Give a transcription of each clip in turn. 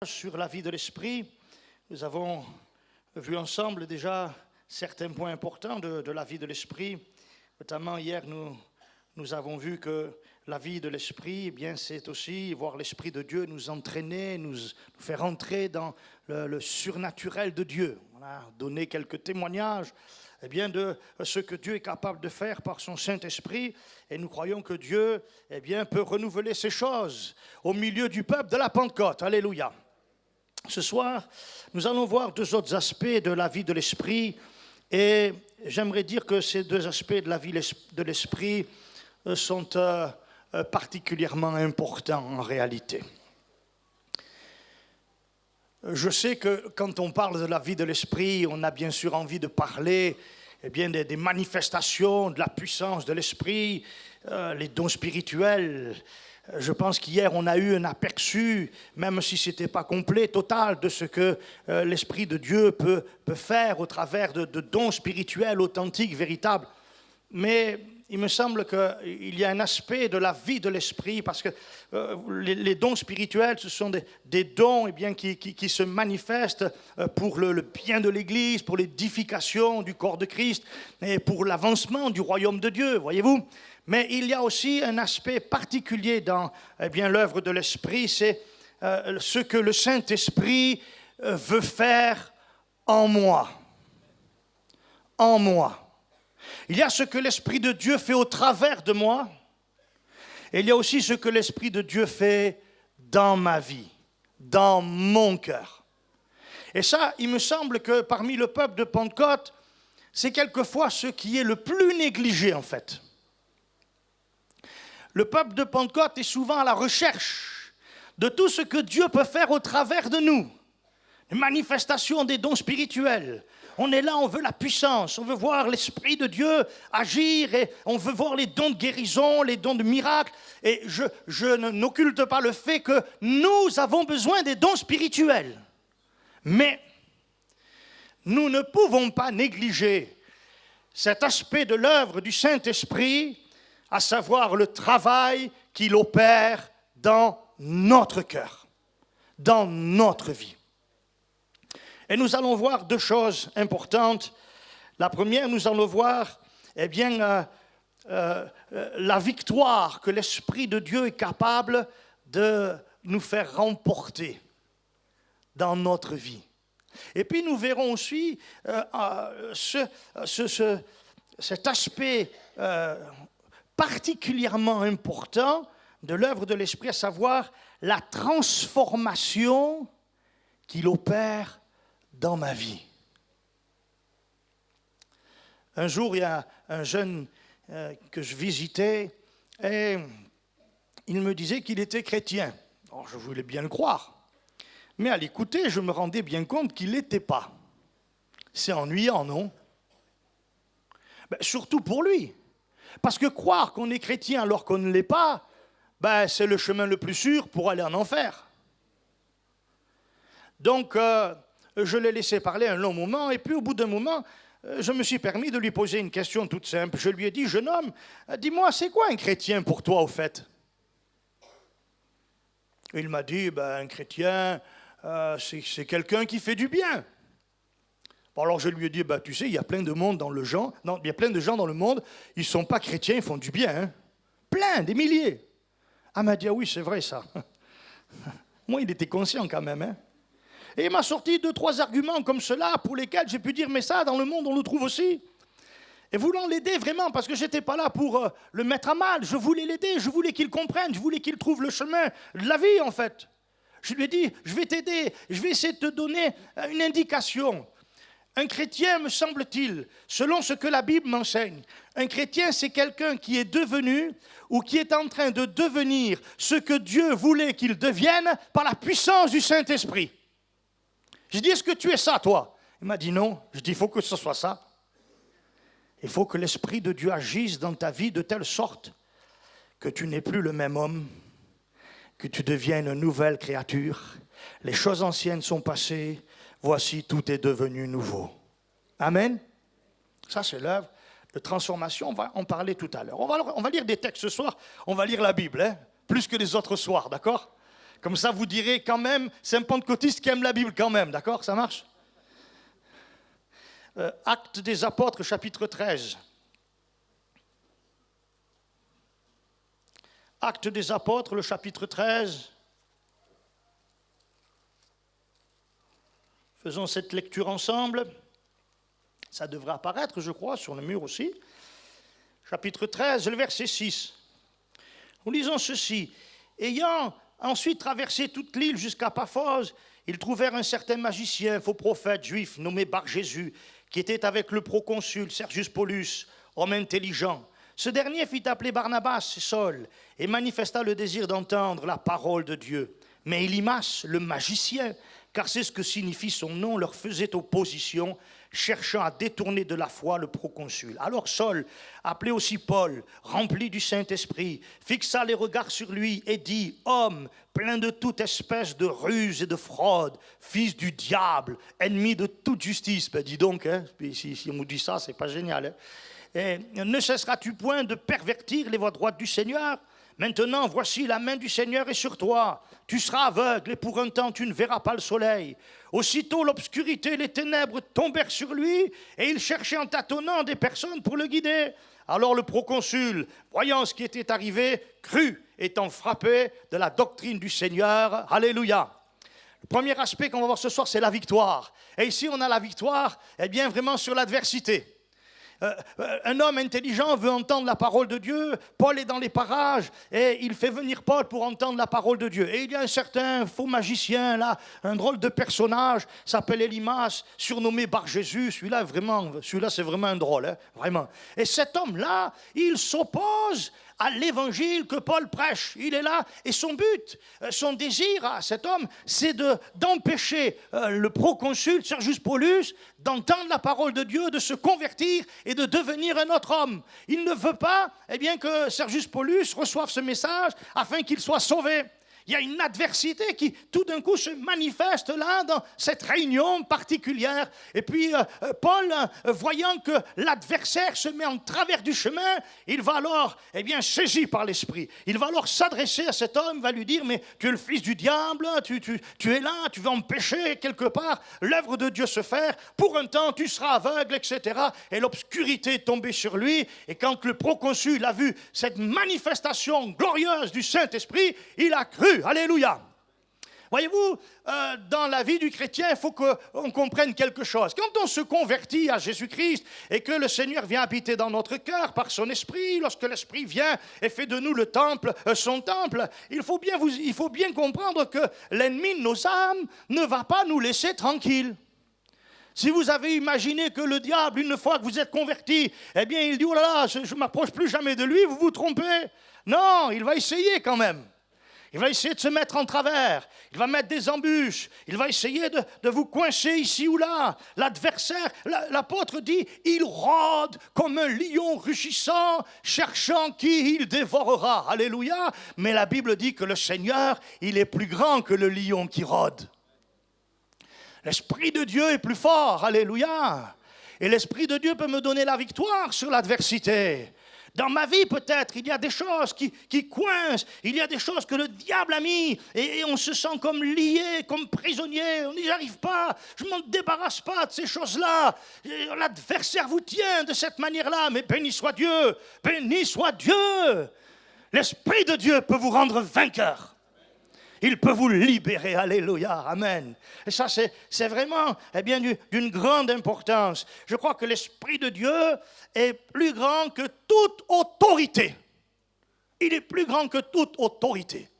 Sur la vie de l'esprit, nous avons vu ensemble déjà certains points importants de la vie de l'esprit. Notamment hier, nous avons vu que la vie de l'esprit, eh bien, c'est aussi voir l'Esprit de Dieu nous entraîner, nous faire entrer dans le surnaturel de Dieu. On a donné quelques témoignages eh bien, de ce que Dieu est capable de faire par son Saint-Esprit. Et nous croyons que Dieu eh bien, peut renouveler ces choses au milieu du peuple de la Pentecôte. Alléluia. Ce soir, nous allons voir deux autres aspects de la vie de l'esprit et j'aimerais dire que ces deux aspects de la vie de l'esprit sont particulièrement importants en réalité. Je sais que quand on parle de la vie de l'esprit, on a bien sûr envie de parler eh bien, des manifestations, de la puissance de l'esprit, les dons spirituels. Je pense qu'hier, on a eu un aperçu, même si ce n'était pas complet, total, de ce que l'Esprit de Dieu peut faire au travers de dons spirituels authentiques, véritables. Mais il me semble qu'il y a un aspect de la vie de l'Esprit, parce que les dons spirituels, ce sont des dons eh bien, qui se manifestent pour le bien de l'Église, pour l'édification du corps de Christ et pour l'avancement du royaume de Dieu, voyez-vous. Mais il y a aussi un aspect particulier dans eh bien, l'œuvre de l'Esprit, c'est ce que le Saint-Esprit veut faire en moi. En moi. Il y a ce que l'Esprit de Dieu fait au travers de moi, et il y a aussi ce que l'Esprit de Dieu fait dans ma vie, dans mon cœur. Et ça, il me semble que parmi le peuple de Pentecôte, c'est quelquefois ce qui est le plus négligé en fait. Le peuple de Pentecôte est souvent à la recherche de tout ce que Dieu peut faire au travers de nous. Les manifestations des dons spirituels. On est là, on veut la puissance, on veut voir l'Esprit de Dieu agir et on veut voir les dons de guérison, les dons de miracles. Et je n'occulte pas le fait que nous avons besoin des dons spirituels. Mais nous ne pouvons pas négliger cet aspect de l'œuvre du Saint-Esprit, à savoir le travail qu'il opère dans notre cœur, dans notre vie. Et nous allons voir deux choses importantes. La première, nous allons voir eh bien, la victoire que l'Esprit de Dieu est capable de nous faire remporter dans notre vie. Et puis nous verrons aussi cet aspect particulièrement important de l'œuvre de l'Esprit, à savoir la transformation qu'il opère dans ma vie. Un jour, il y a un jeune que je visitais et il me disait qu'il était chrétien. Alors, je voulais bien le croire, mais à l'écouter, je me rendais bien compte qu'il ne l'était pas. C'est ennuyant, non? Surtout pour lui. Parce que croire qu'on est chrétien alors qu'on ne l'est pas, c'est le chemin le plus sûr pour aller en enfer. Donc, je l'ai laissé parler un long moment, et puis au bout d'un moment, je me suis permis de lui poser une question toute simple. Je lui ai dit, jeune homme, dis-moi, c'est quoi un chrétien pour toi au fait? Il m'a dit, un chrétien, c'est quelqu'un qui fait du bien. Alors je lui ai dit, tu sais, il y a plein de monde dans le genre, non, il y a plein de gens dans le monde, ils ne sont pas chrétiens, ils font du bien. Hein. Plein, des milliers. Ah, m'a dit, ah oui, c'est vrai ça. Moi, il était conscient quand même. Hein. Et il m'a sorti 2-3 arguments comme cela pour lesquels j'ai pu dire, mais ça, dans le monde, on le trouve aussi. Et voulant l'aider vraiment, parce que je n'étais pas là pour le mettre à mal, je voulais l'aider, je voulais qu'il comprenne, je voulais qu'il trouve le chemin de la vie en fait. Je lui ai dit, je vais t'aider, je vais essayer de te donner une indication. Un chrétien, me semble-t-il, selon ce que la Bible m'enseigne, un chrétien, c'est quelqu'un qui est devenu ou qui est en train de devenir ce que Dieu voulait qu'il devienne par la puissance du Saint-Esprit. J'ai dit, est-ce que tu es ça, toi? Il m'a dit non. Je dis, il faut que ce soit ça. Il faut que l'Esprit de Dieu agisse dans ta vie de telle sorte que tu n'es plus le même homme, que tu deviennes une nouvelle créature. Les choses anciennes sont passées. Voici, tout est devenu nouveau. Amen. Ça, c'est l'œuvre de transformation. On va en parler tout à l'heure. On va lire des textes ce soir. On va lire la Bible, plus que les autres soirs, d'accord? Comme ça, vous direz quand même, c'est un pentecôtiste qui aime la Bible quand même, d'accord? Ça marche? Actes des Apôtres, chapitre 13. Actes des Apôtres, le chapitre 13. Faisons cette lecture ensemble. Ça devrait apparaître, je crois, sur le mur aussi. Chapitre 13, le verset 6. Nous lisons ceci. Ayant ensuite traversé toute l'île jusqu'à Paphos, ils trouvèrent un certain magicien, faux prophète juif, nommé Bar-Jésus, qui était avec le proconsul Sergius Paulus, homme intelligent. Ce dernier fit appeler Barnabas, Saul, et manifesta le désir d'entendre la parole de Dieu. Mais Élymas, le magicien, car c'est ce que signifie son nom, leur faisait opposition, cherchant à détourner de la foi le proconsul. Alors Saul, appelé aussi Paul, rempli du Saint-Esprit, fixa les regards sur lui et dit, « Homme, plein de toute espèce de ruse et de fraude, fils du diable, ennemi de toute justice. » Ben dis donc, hein, si on nous dit ça, c'est pas génial. Hein. Et ne cesseras-tu point de pervertir les voies droites du Seigneur ? Maintenant, voici, la main du Seigneur est sur toi. Tu seras aveugle et pour un temps, tu ne verras pas le soleil. Aussitôt, l'obscurité et les ténèbres tombèrent sur lui et il cherchait en tâtonnant des personnes pour le guider. Alors le proconsul, voyant ce qui était arrivé, crut, étant frappé de la doctrine du Seigneur. Alléluia. Le premier aspect qu'on va voir ce soir, c'est la victoire. Et ici, on a la victoire, eh bien, vraiment sur l'adversité. Un homme intelligent veut entendre la parole de Dieu. Paul est dans les parages et il fait venir Paul pour entendre la parole de Dieu. Et il y a un certain faux magicien là, un drôle de personnage, s'appelle Élymas, surnommé Bar-Jésus. Celui-là c'est vraiment un drôle, hein, vraiment. Et cet homme-là, il s'oppose à l'évangile que Paul prêche. Il est là et son but, son désir à cet homme, c'est d'empêcher le proconsul Sergius Paulus d'entendre la parole de Dieu, de se convertir et de devenir un autre homme. Il ne veut pas que Sergius Paulus reçoive ce message afin qu'il soit sauvé. Il y a une adversité qui, tout d'un coup, se manifeste là, dans cette réunion particulière. Et puis, Paul, voyant que l'adversaire se met en travers du chemin, il va alors, saisi par l'Esprit. Il va alors s'adresser à cet homme, va lui dire, mais tu es le fils du diable, tu es là, tu vas empêcher quelque part l'œuvre de Dieu se faire. Pour un temps, tu seras aveugle, etc. Et l'obscurité est tombée sur lui. Et quand le proconsul a vu cette manifestation glorieuse du Saint-Esprit, il a cru. Alléluia. Voyez-vous, dans la vie du chrétien, il faut qu'on comprenne quelque chose. Quand on se convertit à Jésus-Christ et que le Seigneur vient habiter dans notre cœur par son esprit, lorsque l'esprit vient et fait de nous le temple, son temple, il faut bien comprendre que l'ennemi de nos âmes ne va pas nous laisser tranquilles. Si vous avez imaginé que le diable, une fois que vous êtes converti, il dit, oh là là, je ne m'approche plus jamais de lui, vous vous trompez. Non, il va essayer quand même. Il va essayer de se mettre en travers, il va mettre des embûches, il va essayer de vous coincer ici ou là. L'adversaire, l'apôtre dit, il rôde comme un lion rugissant, cherchant qui il dévorera. Alléluia. Mais la Bible dit que le Seigneur, il est plus grand que le lion qui rôde. L'Esprit de Dieu est plus fort. Alléluia. Et l'Esprit de Dieu peut me donner la victoire sur l'adversité. Dans ma vie, peut-être, il y a des choses qui coincent, il y a des choses que le diable a mis, et on se sent comme lié, comme prisonnier, on n'y arrive pas, je ne m'en débarrasse pas de ces choses-là. Et l'adversaire vous tient de cette manière-là, mais béni soit Dieu, béni soit Dieu. L'Esprit de Dieu peut vous rendre vainqueur. Il peut vous libérer, alléluia, amen. Et ça, c'est vraiment d'une grande importance. Je crois que l'Esprit de Dieu est plus grand que toute autorité. Il est plus grand que toute autorité.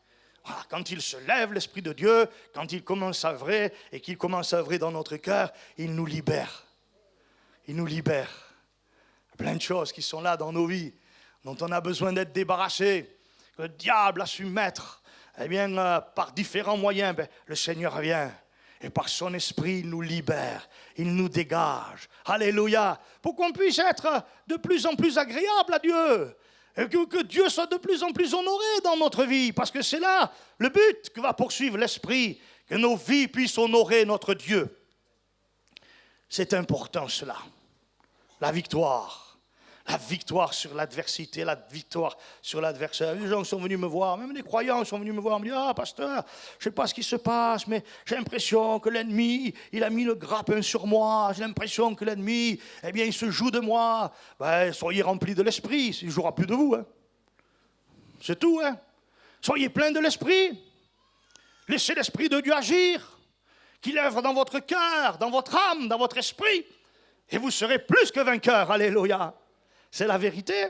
Voilà, quand il se lève, l'Esprit de Dieu, quand il commence à œuvrer et qu'il commence à œuvrer dans notre cœur, il nous libère. Il nous libère. Il y a plein de choses qui sont là dans nos vies, dont on a besoin d'être débarrassé, que le diable a su mettre. Par différents moyens, le Seigneur vient et par son esprit, il nous libère, il nous dégage. Alléluia. Pour qu'on puisse être de plus en plus agréable à Dieu. Et que Dieu soit de plus en plus honoré dans notre vie. Parce que c'est là le but que va poursuivre l'esprit, que nos vies puissent honorer notre Dieu. C'est important cela. La victoire. La victoire sur l'adversité, la victoire sur l'adversaire. Les gens sont venus me voir, même les croyants sont venus me voir, me dire, ah pasteur, je ne sais pas ce qui se passe, mais j'ai l'impression que l'ennemi, il a mis le grappin sur moi, j'ai l'impression que l'ennemi, eh bien, il se joue de moi. Ben, soyez remplis de l'esprit, il ne jouera plus de vous. Hein. C'est tout. Hein. Soyez pleins de l'esprit. Laissez l'esprit de Dieu agir, qu'il œuvre dans votre cœur, dans votre âme, dans votre esprit, et vous serez plus que vainqueurs. Alléluia. C'est la vérité.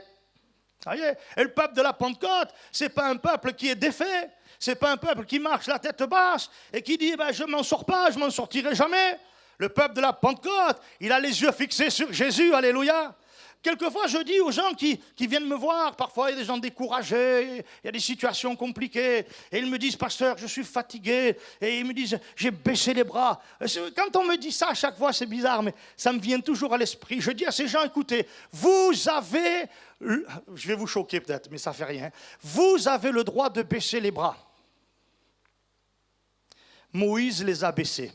Voyez. Et le peuple de la Pentecôte, ce n'est pas un peuple qui est défait. Ce n'est pas un peuple qui marche la tête basse et qui dit je ne m'en sors pas, je ne m'en sortirai jamais. Le peuple de la Pentecôte, il a les yeux fixés sur Jésus. Alléluia. Quelquefois, je dis aux gens qui viennent me voir, parfois il y a des gens découragés, il y a des situations compliquées, et ils me disent, pasteur, je suis fatigué, et ils me disent, j'ai baissé les bras. Quand on me dit ça, à chaque fois, c'est bizarre, mais ça me vient toujours à l'esprit. Je dis à ces gens, écoutez, vous avez, je vais vous choquer peut-être, mais ça ne fait rien, vous avez le droit de baisser les bras. Moïse les a baissés.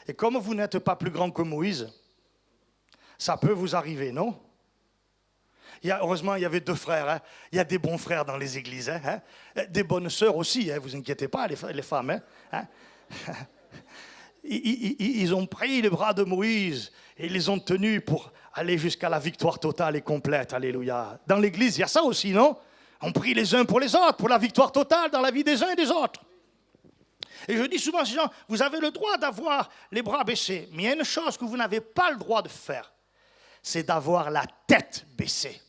Et comme vous n'êtes pas plus grand que Moïse, ça peut vous arriver, non? Heureusement, il y avait 2 frères. Hein? Il y a des bons frères dans les églises. Hein? Des bonnes sœurs aussi, hein? Vous inquiétez pas, les femmes. Hein? Ils ont pris les bras de Moïse et ils les ont tenus pour aller jusqu'à la victoire totale et complète. Alléluia. Dans l'église, il y a ça aussi, non? On prie les uns pour les autres, pour la victoire totale dans la vie des uns et des autres. Et je dis souvent à ces gens, vous avez le droit d'avoir les bras baissés, mais il y a une chose que vous n'avez pas le droit de faire. C'est d'avoir la tête baissée.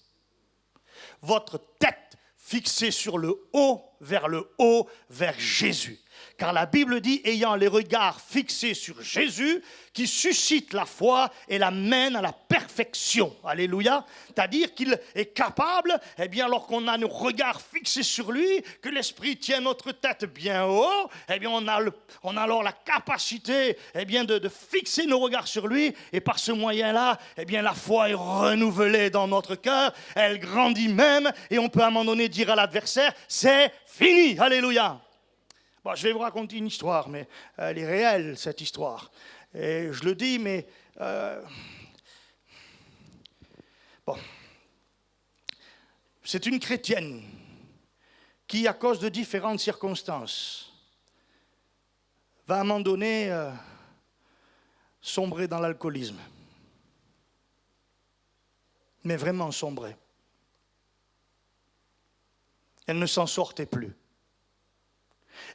Votre tête fixée sur le haut, vers Jésus. Car la Bible dit, ayant les regards fixés sur Jésus, qui suscite la foi et la mène à la perfection. Alléluia. C'est-à-dire qu'il est capable, eh bien, alors qu'on a nos regards fixés sur lui, que l'Esprit tient notre tête bien haut, eh bien, on a alors la capacité, eh bien, de fixer nos regards sur lui, et par ce moyen-là, eh bien, la foi est renouvelée dans notre cœur, elle grandit même, et on peut à un moment donné dire à l'adversaire, c'est fini. Alléluia. Bon, je vais vous raconter une histoire, mais elle est réelle, cette histoire. Et je le dis, mais... bon. C'est une chrétienne qui, à cause de différentes circonstances, va à un moment donné sombrer dans l'alcoolisme. Mais vraiment sombrer. Elle ne s'en sortait plus.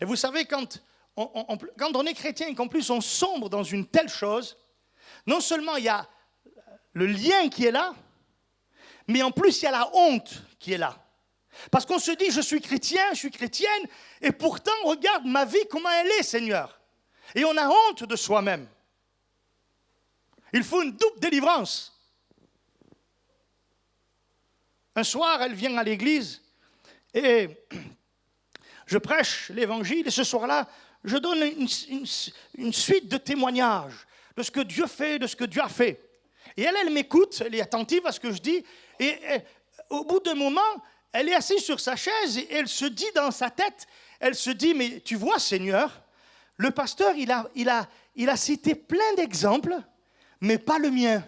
Et vous savez, quand on est chrétien et qu'en plus on sombre dans une telle chose, non seulement il y a le lien qui est là, mais en plus il y a la honte qui est là. Parce qu'on se dit, je suis chrétien, je suis chrétienne, et pourtant, regarde ma vie, comment elle est, Seigneur. Et on a honte de soi-même. Il faut une double délivrance. Un soir, elle vient à l'église et je prêche l'évangile, et ce soir-là, je donne une suite de témoignages de ce que Dieu fait, de ce que Dieu a fait. Et elle m'écoute, elle est attentive à ce que je dis, et au bout d'un moment, elle est assise sur sa chaise et elle se dit dans sa tête, elle se dit, mais tu vois, Seigneur, le pasteur, il a cité plein d'exemples, mais pas le mien.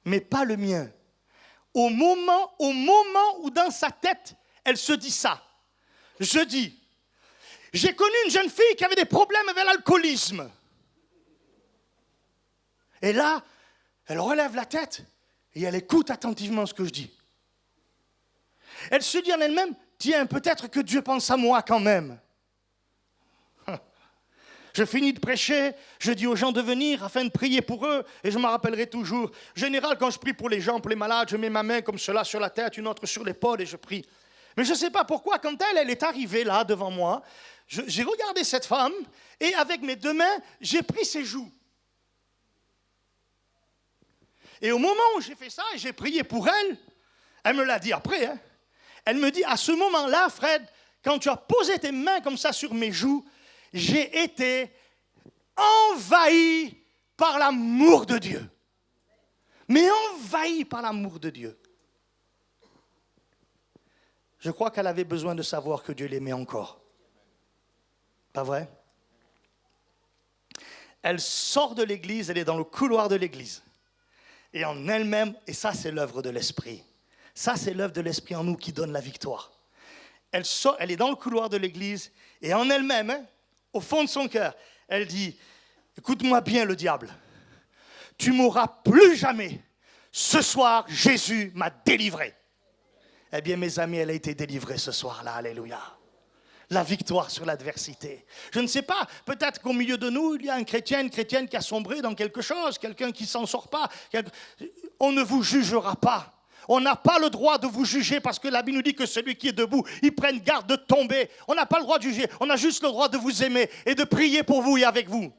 Mais pas le mien. Au moment où dans sa tête, elle se dit ça. Je dis, j'ai connu une jeune fille qui avait des problèmes avec l'alcoolisme. Et là, elle relève la tête et elle écoute attentivement ce que je dis. Elle se dit en elle-même, tiens, peut-être que Dieu pense à moi quand même. Je finis de prêcher, je dis aux gens de venir afin de prier pour eux, et je me rappellerai toujours. En général, quand je prie pour les gens, pour les malades, je mets ma main comme cela sur la tête, une autre sur l'épaule et je prie. Mais je ne sais pas pourquoi, quand elle est arrivée là devant moi, j'ai regardé cette femme et avec mes 2 mains, j'ai pris ses joues. Et au moment où j'ai fait ça et j'ai prié pour elle, elle me l'a dit après, hein, elle me dit, à ce moment-là, Fred, quand tu as posé tes mains comme ça sur mes joues, j'ai été envahi par l'amour de Dieu. Mais envahi par l'amour de Dieu. Je crois qu'elle avait besoin de savoir que Dieu l'aimait encore. Pas vrai? Elle sort de l'église, elle est dans le couloir de l'église. et en elle-même, et ça c'est l'œuvre de l'Esprit. Ça c'est l'œuvre de l'Esprit en nous qui donne la victoire. Elle est dans le couloir de l'église et en elle-même, au fond de son cœur, elle dit, écoute-moi bien le diable, tu m'auras plus jamais. Ce soir, Jésus m'a délivré. Eh bien mes amis, elle a été délivrée ce soir-là, alléluia. La victoire sur l'adversité. Je ne sais pas, peut-être qu'au milieu de nous, il y a un chrétien, une chrétienne qui a sombré dans quelque chose, quelqu'un qui ne s'en sort pas. On ne vous jugera pas. On n'a pas le droit de vous juger parce que la Bible nous dit que celui qui est debout, il prenne garde de tomber. On n'a pas le droit de juger, on a juste le droit de vous aimer et de prier pour vous et avec vous.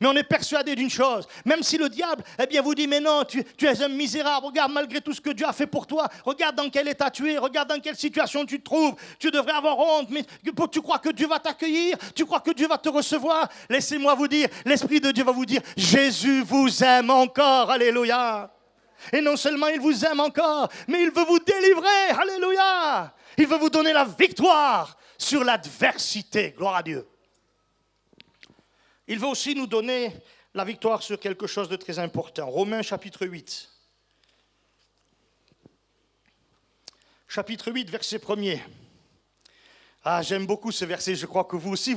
Mais on est persuadé d'une chose, même si le diable vous dit, mais non, tu es un misérable, regarde malgré tout ce que Dieu a fait pour toi, regarde dans quel état tu es, regarde dans quelle situation tu te trouves, tu devrais avoir honte, mais tu crois que Dieu va t'accueillir, tu crois que Dieu va te recevoir, laissez-moi vous dire, l'Esprit de Dieu va vous dire, Jésus vous aime encore, alléluia. Et non seulement il vous aime encore, mais il veut vous délivrer, alléluia. Il veut vous donner la victoire sur l'adversité, gloire à Dieu. Il veut aussi nous donner la victoire sur quelque chose de très important. Romains chapitre 8. Chapitre 8, verset 1er. Ah, j'aime beaucoup ce verset. Je crois que vous aussi,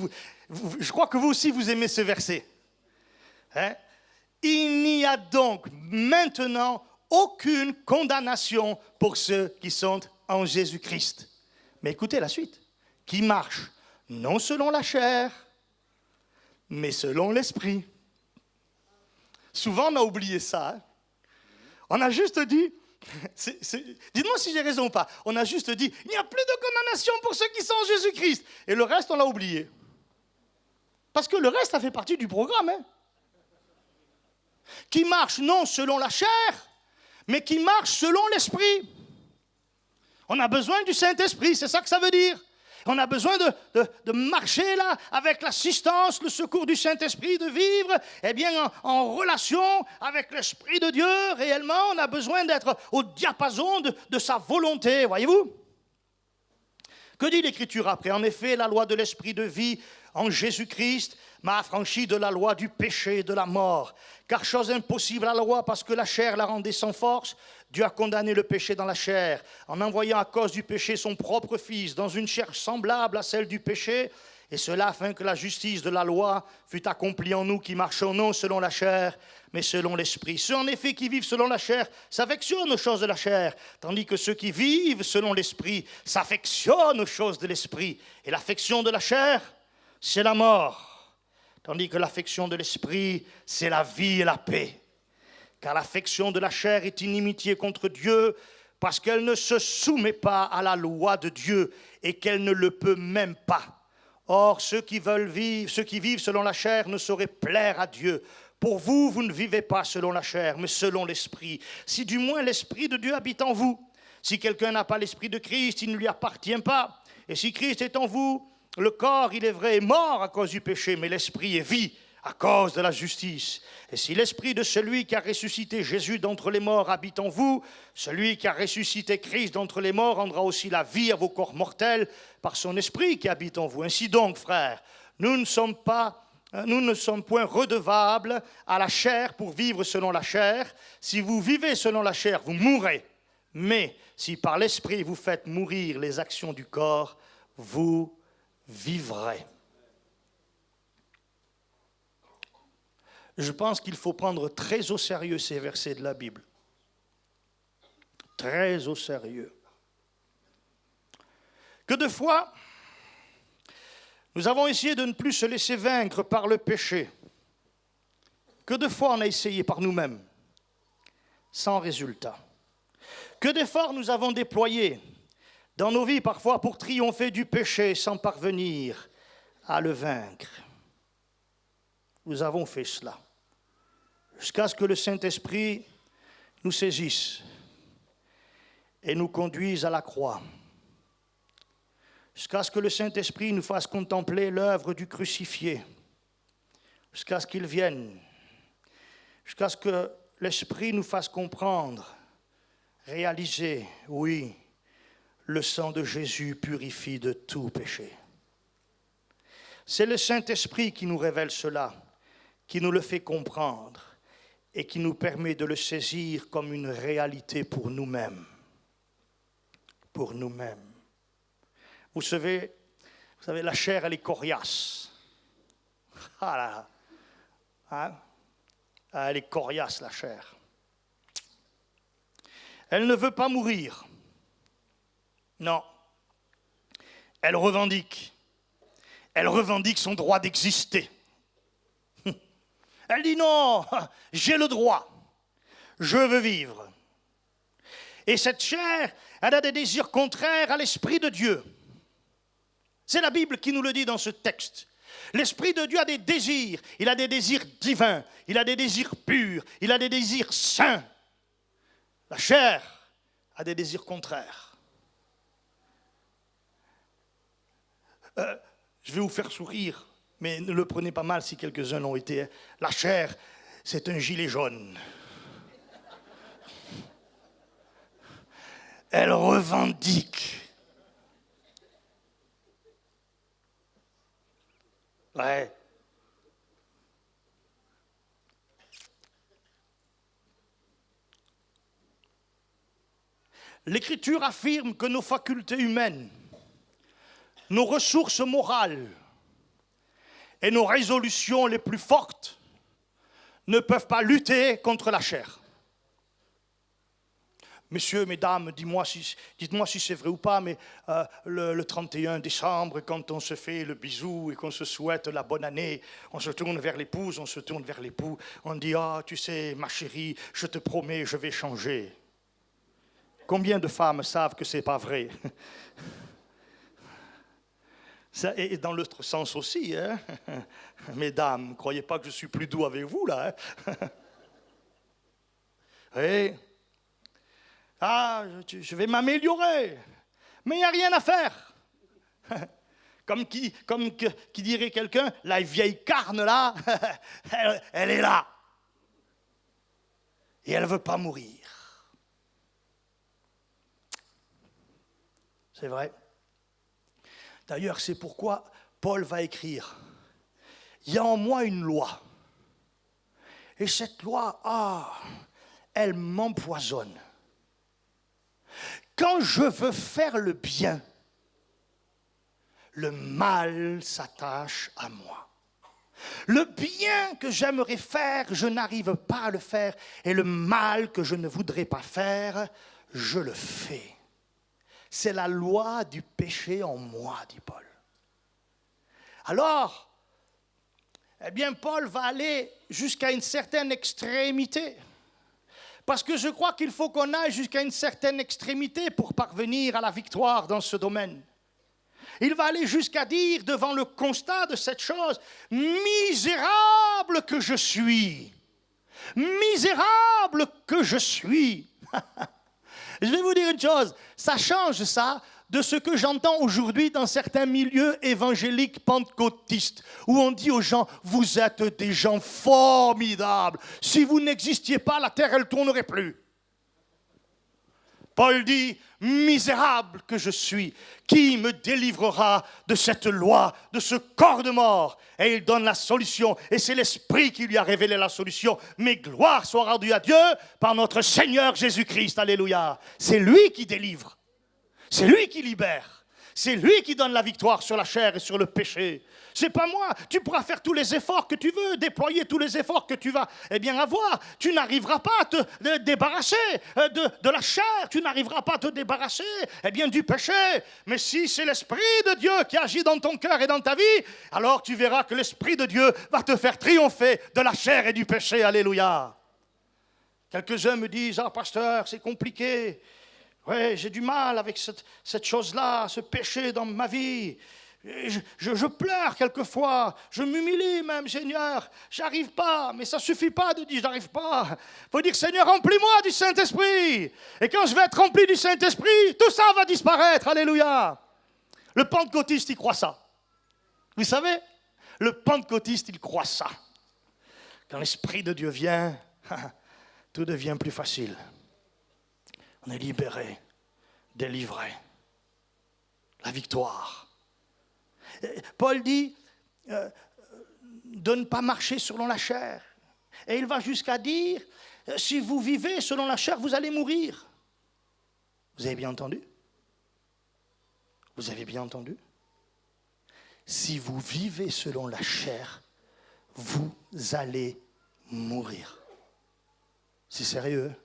vous aimez ce verset. Il n'y a donc maintenant aucune condamnation pour ceux qui sont en Jésus-Christ. Mais écoutez la suite. Qui marchent non selon la chair, mais selon l'Esprit. Souvent, on a oublié ça. Hein? On a juste dit, dites-moi si j'ai raison ou pas, on a juste dit, il n'y a plus de condamnation pour ceux qui sont en Jésus-Christ. Et le reste, on l'a oublié. Parce que le reste, ça fait partie du programme. Hein? Qui marche non selon la chair, mais qui marche selon l'Esprit. On a besoin du Saint-Esprit, c'est ça que ça veut dire. On a besoin de marcher là avec l'assistance, le secours du Saint-Esprit, de vivre en relation avec l'Esprit de Dieu. Réellement, on a besoin d'être au diapason de sa volonté, voyez-vous. Que dit l'Écriture après? En effet, la loi de l'Esprit de vie en Jésus-Christ m'a affranchi de la loi du péché et de la mort. Car chose impossible à la loi, parce que la chair la rendait sans force, Dieu a condamné le péché dans la chair, en envoyant à cause du péché son propre Fils, dans une chair semblable à celle du péché, et cela afin que la justice de la loi fût accomplie en nous qui marchons non selon la chair, mais selon l'Esprit. Ceux en effet qui vivent selon la chair s'affectionnent aux choses de la chair, tandis que ceux qui vivent selon l'Esprit s'affectionnent aux choses de l'Esprit. Et l'affection de la chair, c'est la mort. Tandis que l'affection de l'Esprit, c'est la vie et la paix. Car l'affection de la chair est inimitié contre Dieu, parce qu'elle ne se soumet pas à la loi de Dieu et qu'elle ne le peut même pas. Or, ceux qui vivent selon la chair ne sauraient plaire à Dieu. Pour vous, vous ne vivez pas selon la chair, mais selon l'Esprit. Si du moins l'Esprit de Dieu habite en vous. Si quelqu'un n'a pas l'Esprit de Christ, il ne lui appartient pas. Et si Christ est en vous, le corps, il est vrai, est mort à cause du péché, mais l'Esprit est vie à cause de la justice. Et si l'Esprit de celui qui a ressuscité Jésus d'entre les morts habite en vous, celui qui a ressuscité Christ d'entre les morts rendra aussi la vie à vos corps mortels par son Esprit qui habite en vous. Ainsi donc, frères, nous ne sommes point redevables à la chair pour vivre selon la chair. Si vous vivez selon la chair, vous mourrez. Mais si par l'Esprit vous faites mourir les actions du corps, vous vivrez. Je pense qu'il faut prendre très au sérieux ces versets de la Bible. Très au sérieux. Que de fois, nous avons essayé de ne plus se laisser vaincre par le péché. Que de fois on a essayé par nous-mêmes, sans résultat. Que d'efforts nous avons déployés dans nos vies parfois pour triompher du péché sans parvenir à le vaincre. Nous avons fait cela jusqu'à ce que le Saint-Esprit nous saisisse et nous conduise à la croix. Jusqu'à ce que le Saint-Esprit nous fasse contempler l'œuvre du crucifié. Jusqu'à ce qu'il vienne. Jusqu'à ce que l'Esprit nous fasse comprendre, réaliser, oui, le sang de Jésus purifie de tout péché. C'est le Saint-Esprit qui nous révèle cela, qui nous le fait comprendre. et qui nous permet de le saisir comme une réalité pour nous-mêmes. Pour nous-mêmes. Vous savez, la chair, elle est coriace. Ah là, hein? Ah, elle est coriace, la chair. Elle ne veut pas mourir. Non. Elle revendique. Elle revendique son droit d'exister. Elle dit non, j'ai le droit. Je veux vivre. Et cette chair, elle a des désirs contraires à l'Esprit de Dieu. C'est la Bible qui nous le dit dans ce texte. L'Esprit de Dieu a des désirs. Il a des désirs divins. Il a des désirs purs. Il a des désirs saints. La chair a des désirs contraires. Je vais vous faire sourire, mais ne le prenez pas mal si quelques-uns l'ont été. La chair, c'est un gilet jaune. Elle revendique. Ouais. L'Écriture affirme que nos facultés humaines, nos ressources morales et nos résolutions les plus fortes ne peuvent pas lutter contre la chair. Messieurs, mesdames, dites-moi si c'est vrai ou pas, mais le 31 décembre, quand on se fait le bisou et qu'on se souhaite la bonne année, on se tourne vers l'épouse, on se tourne vers l'époux, on dit « Ah, tu sais, ma chérie, je te promets, je vais changer. » Combien de femmes savent que ce n'est pas vrai? Ça, et dans l'autre sens aussi, hein? Mesdames, ne croyez pas que je suis plus doux avec vous, là. Hein? Oui. Ah, je vais m'améliorer, mais il n'y a rien à faire. Comme qui dirait quelqu'un, la vieille carne là, elle est là. Et elle ne veut pas mourir. C'est vrai. D'ailleurs, c'est pourquoi Paul va écrire, il y a en moi une loi. Et cette loi, elle m'empoisonne. Quand je veux faire le bien, le mal s'attache à moi. Le bien que j'aimerais faire, je n'arrive pas à le faire. Et le mal que je ne voudrais pas faire, je le fais. C'est la loi du péché en moi, dit Paul. Alors, eh bien, Paul va aller jusqu'à une certaine extrémité. Parce que je crois qu'il faut qu'on aille jusqu'à une certaine extrémité pour parvenir à la victoire dans ce domaine. Il va aller jusqu'à dire, devant le constat de cette chose, « Misérable que je suis ! Misérable que je suis !» Je vais vous dire une chose, ça change ça de ce que j'entends aujourd'hui dans certains milieux évangéliques pentecôtistes, où on dit aux gens, vous êtes des gens formidables. Si vous n'existiez pas, la terre, elle ne tournerait plus. Paul dit, misérable que je suis, qui me délivrera de cette loi, de ce corps de mort? Et il donne la solution, et c'est l'Esprit qui lui a révélé la solution. Mais gloire soit rendue à Dieu par notre Seigneur Jésus-Christ, alléluia. C'est lui qui délivre. C'est lui qui libère. C'est lui qui donne la victoire sur la chair et sur le péché. C'est pas moi. Tu pourras faire tous les efforts que tu veux, déployer tous les efforts que tu vas avoir. Tu n'arriveras pas à te débarrasser de la chair. Tu n'arriveras pas à te débarrasser du péché. Mais si c'est l'Esprit de Dieu qui agit dans ton cœur et dans ta vie, alors tu verras que l'Esprit de Dieu va te faire triompher de la chair et du péché. Alléluia. Quelques-uns me disent, pasteur, c'est compliqué. Oui, j'ai du mal avec cette chose-là, ce péché dans ma vie. Je pleure quelquefois, je m'humilie même, Seigneur. J'arrive pas, mais ça suffit pas de dire j'arrive pas. Il faut dire, Seigneur, remplis-moi du Saint-Esprit. Et quand je vais être rempli du Saint-Esprit, tout ça va disparaître. Alléluia. Le pentecôtiste, il croit ça. Vous savez, le pentecôtiste, il croit ça. Quand l'Esprit de Dieu vient, tout devient plus facile. On est libéré, délivré. La victoire. Paul dit de ne pas marcher selon la chair. Et il va jusqu'à dire, si vous vivez selon la chair, vous allez mourir. Vous avez bien entendu? Vous avez bien entendu? Si vous vivez selon la chair, vous allez mourir. C'est sérieux, hein?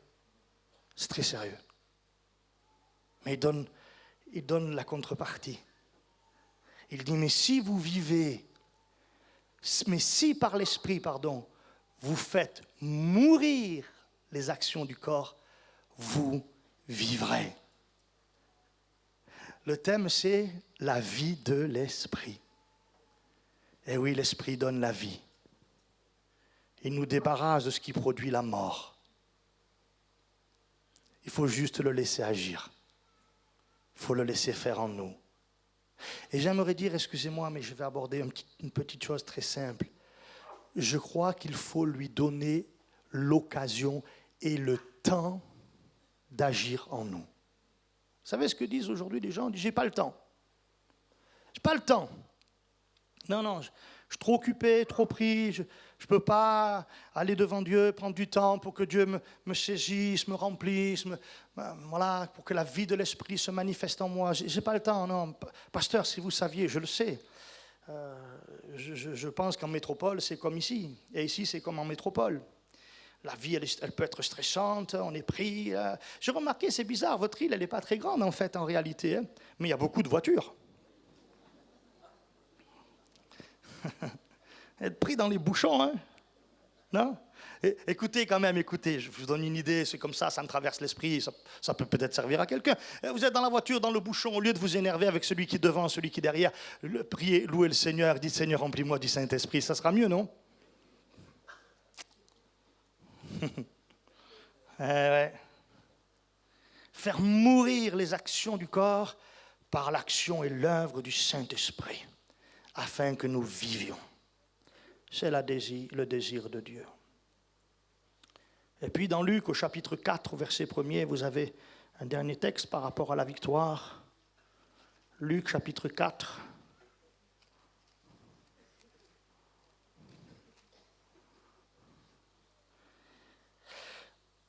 C'est très sérieux. Mais il donne la contrepartie. Il dit, mais si par l'esprit, vous faites mourir les actions du corps, vous vivrez. Le thème, c'est la vie de l'esprit. Et oui, l'esprit donne la vie. Il nous débarrasse de ce qui produit la mort. Il faut juste le laisser agir. Il faut le laisser faire en nous. Et j'aimerais dire, excusez-moi, mais je vais aborder une petite chose très simple. Je crois qu'il faut lui donner l'occasion et le temps d'agir en nous. Vous savez ce que disent aujourd'hui les gens? Ils disent, j'ai pas le temps. J'ai pas le temps. Non, je suis trop occupé, trop pris, je ne peux pas aller devant Dieu, prendre du temps pour que Dieu me saisisse, me remplisse, voilà, pour que la vie de l'esprit se manifeste en moi. Je n'ai pas le temps, non. Pasteur, si vous saviez, je le sais. Je pense qu'en métropole, c'est comme ici. Et ici, c'est comme en métropole. La vie, elle peut être stressante, on est pris. J'ai remarqué, c'est bizarre, votre île, elle n'est pas très grande en fait, en réalité. Hein, mais il y a beaucoup de voitures. Être pris dans les bouchons, hein? Non? Écoutez, je vous donne une idée, c'est comme ça me traverse l'esprit, ça peut peut-être servir à quelqu'un. Vous êtes dans la voiture, dans le bouchon, au lieu de vous énerver avec celui qui est devant, celui qui est derrière, priez, louez le Seigneur, dites Seigneur, remplis-moi du Saint-Esprit, ça sera mieux, non? Ouais. Faire mourir les actions du corps par l'action et l'œuvre du Saint-Esprit, afin que nous vivions. C'est le désir de Dieu. Et puis dans Luc, au chapitre 4, verset 1er, vous avez un dernier texte par rapport à la victoire. Luc, chapitre 4.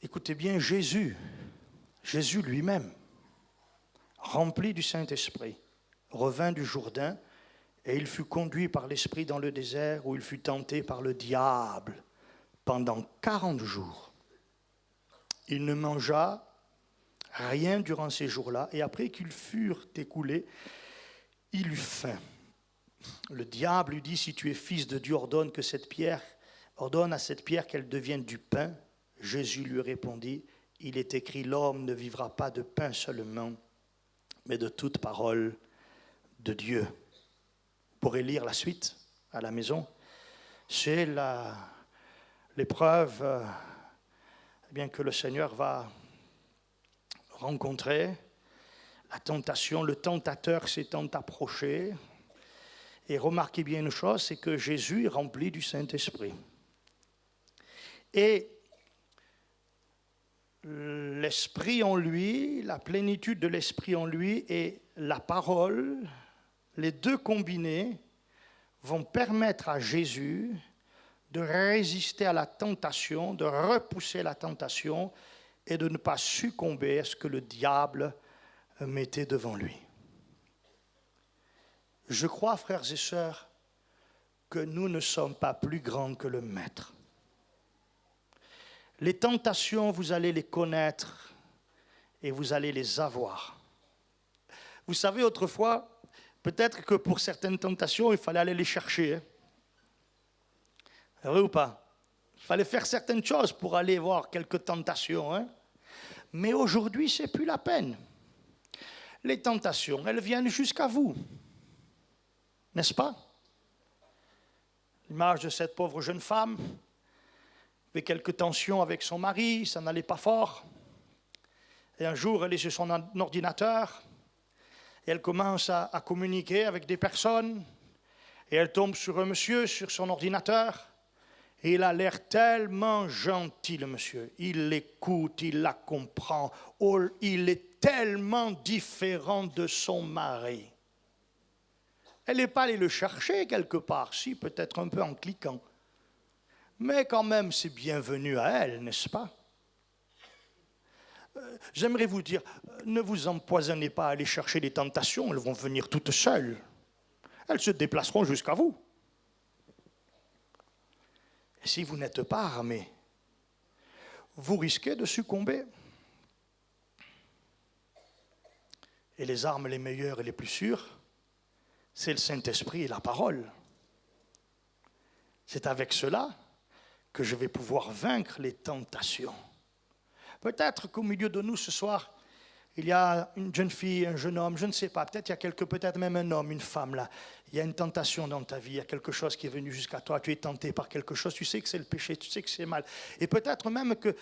Écoutez bien, Jésus lui-même, rempli du Saint-Esprit, revint du Jourdain, et il fut conduit par l'Esprit dans le désert où il fut tenté par le diable pendant 40 jours. Il ne mangea rien durant ces jours-là, et après qu'ils furent écoulés, il eut faim. Le diable lui dit, si tu es fils de Dieu, ordonne à cette pierre qu'elle devienne du pain. Jésus lui répondit, il est écrit, l'homme ne vivra pas de pain seulement, mais de toute parole de Dieu. Vous pourrez lire la suite à la maison. C'est l'épreuve que le Seigneur va rencontrer. La tentation, le tentateur s'étant approché. Et remarquez bien une chose, c'est que Jésus est rempli du Saint-Esprit. Et l'Esprit en lui, la plénitude de l'Esprit en lui et la parole, les deux combinés vont permettre à Jésus de résister à la tentation, de repousser la tentation et de ne pas succomber à ce que le diable mettait devant lui. Je crois, frères et sœurs, que nous ne sommes pas plus grands que le Maître. Les tentations, vous allez les connaître et vous allez les avoir. Vous savez, autrefois, peut-être que pour certaines tentations, il fallait aller les chercher. Hein. Vrai ou pas? Il fallait faire certaines choses pour aller voir quelques tentations. Hein. Mais aujourd'hui, ce n'est plus la peine. Les tentations, elles viennent jusqu'à vous. N'est-ce pas? L'image de cette pauvre jeune femme, avait quelques tensions avec son mari, ça n'allait pas fort. Et un jour, elle est sur son ordinateur, et elle commence à communiquer avec des personnes, et elle tombe sur un monsieur sur son ordinateur, et il a l'air tellement gentil, le monsieur. Il l'écoute, il la comprend, il est tellement différent de son mari. Elle n'est pas allée le chercher quelque part, si, peut-être un peu en cliquant. Mais quand même, c'est bienvenu à elle, n'est-ce pas? J'aimerais vous dire, ne vous empoisonnez pas à aller chercher des tentations, elles vont venir toutes seules. Elles se déplaceront jusqu'à vous. Et si vous n'êtes pas armé, vous risquez de succomber. Et les armes les meilleures et les plus sûres, c'est le Saint-Esprit et la parole. C'est avec cela que je vais pouvoir vaincre les tentations. Peut-être qu'au milieu de nous ce soir, il y a une jeune fille, un jeune homme, je ne sais pas, peut-être il y a peut-être même un homme, une femme là. Il y a une tentation dans ta vie, il y a quelque chose qui est venu jusqu'à toi, tu es tenté par quelque chose, tu sais que c'est le péché, tu sais que c'est mal. Et peut-être même que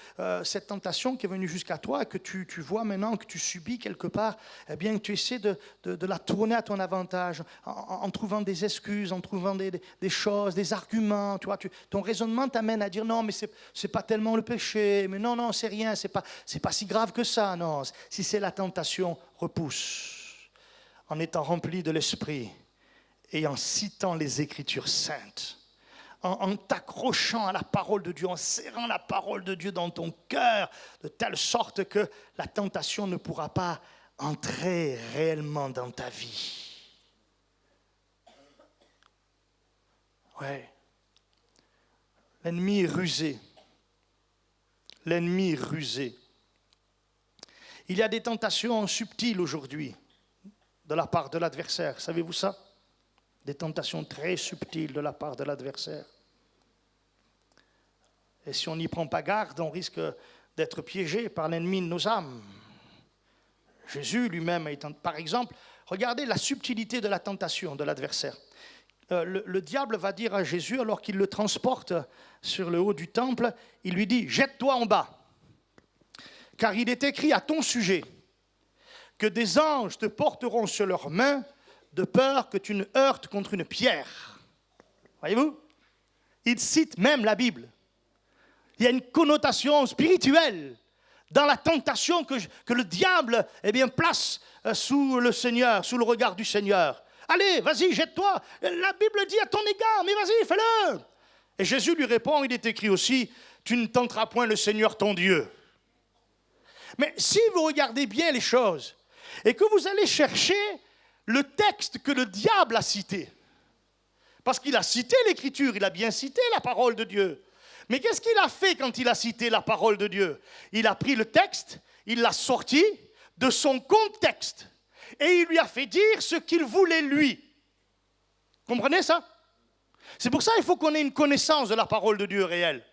cette tentation qui est venue jusqu'à toi, que tu vois maintenant, que tu subis quelque part, eh bien tu essaies de la tourner à ton avantage, en trouvant des excuses, en trouvant des choses, des arguments. Tu vois, ton raisonnement t'amène à dire non, mais c'est pas tellement le péché, mais non, c'est rien, c'est pas si grave que ça, non. Si c'est la tentation, repousse. En étant rempli de l'Esprit, et en citant les Écritures saintes, en t'accrochant à la parole de Dieu, en serrant la parole de Dieu dans ton cœur, de telle sorte que la tentation ne pourra pas entrer réellement dans ta vie. Ouais. L'ennemi est rusé. L'ennemi est rusé. Il y a des tentations subtiles aujourd'hui de la part de l'adversaire. Savez-vous ça? Des tentations très subtiles de la part de l'adversaire. Et si on n'y prend pas garde, on risque d'être piégé par l'ennemi de nos âmes. Jésus lui-même, par exemple, regardez la subtilité de la tentation de l'adversaire. Le diable va dire à Jésus, alors qu'il le transporte sur le haut du temple, il lui dit « Jette-toi en bas, car il est écrit à ton sujet que des anges te porteront sur leurs mains de peur que tu ne heurtes contre une pierre. » Voyez-vous? Il cite même la Bible. Il y a une connotation spirituelle dans la tentation que le diable place sous le Seigneur, sous le regard du Seigneur. Allez, vas-y, jette-toi. La Bible dit à ton égard, mais vas-y, fais-le. Et Jésus lui répond, il est écrit aussi, tu ne tenteras point le Seigneur ton Dieu. Mais si vous regardez bien les choses et que vous allez chercher le texte que le diable a cité, parce qu'il a cité l'Écriture, il a bien cité la parole de Dieu. Mais qu'est-ce qu'il a fait quand il a cité la parole de Dieu? Il a pris le texte, il l'a sorti de son contexte et il lui a fait dire ce qu'il voulait lui. Comprenez ça? C'est pour ça qu'il faut qu'on ait une connaissance de la parole de Dieu réelle.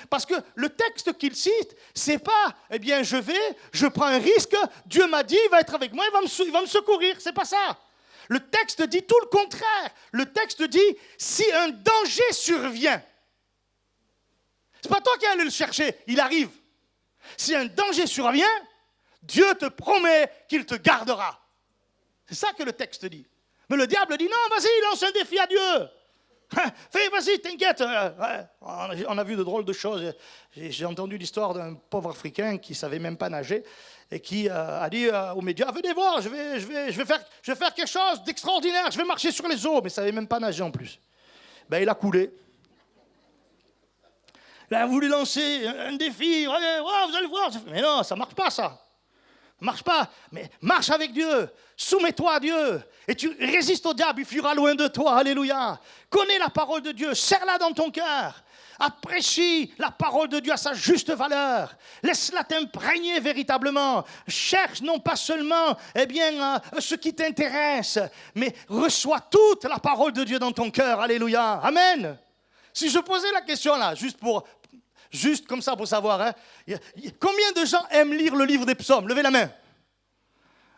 Parce que le texte qu'il cite, c'est pas, je prends un risque, Dieu m'a dit, il va être avec moi, il va me secourir. C'est pas ça. Le texte dit tout le contraire. Le texte dit, si un danger survient, c'est pas toi qui allais le chercher, il arrive. Si un danger survient, Dieu te promet qu'il te gardera. C'est ça que le texte dit. Mais le diable dit, non, vas-y, lance un défi à Dieu. Fais, vas-y, t'inquiète. On a vu de drôles de choses. J'ai entendu l'histoire d'un pauvre Africain qui ne savait même pas nager et qui a dit aux médias, venez voir, je vais faire quelque chose d'extraordinaire, je vais marcher sur les eaux, mais il ne savait même pas nager en plus. Il a coulé. Il a voulu lancer un défi, vous allez voir. Mais non, ça ne marche pas ça. Marche pas, mais marche avec Dieu, soumets-toi à Dieu, et tu résistes au diable, il fuira loin de toi, alléluia. Connais la parole de Dieu, serre-la dans ton cœur, apprécie la parole de Dieu à sa juste valeur, laisse-la t'imprégner véritablement, cherche non pas seulement ce qui t'intéresse, mais reçois toute la parole de Dieu dans ton cœur, alléluia, amen. Si je posais la question là, juste comme ça pour savoir, combien de gens aiment lire le livre des psaumes? Levez la main.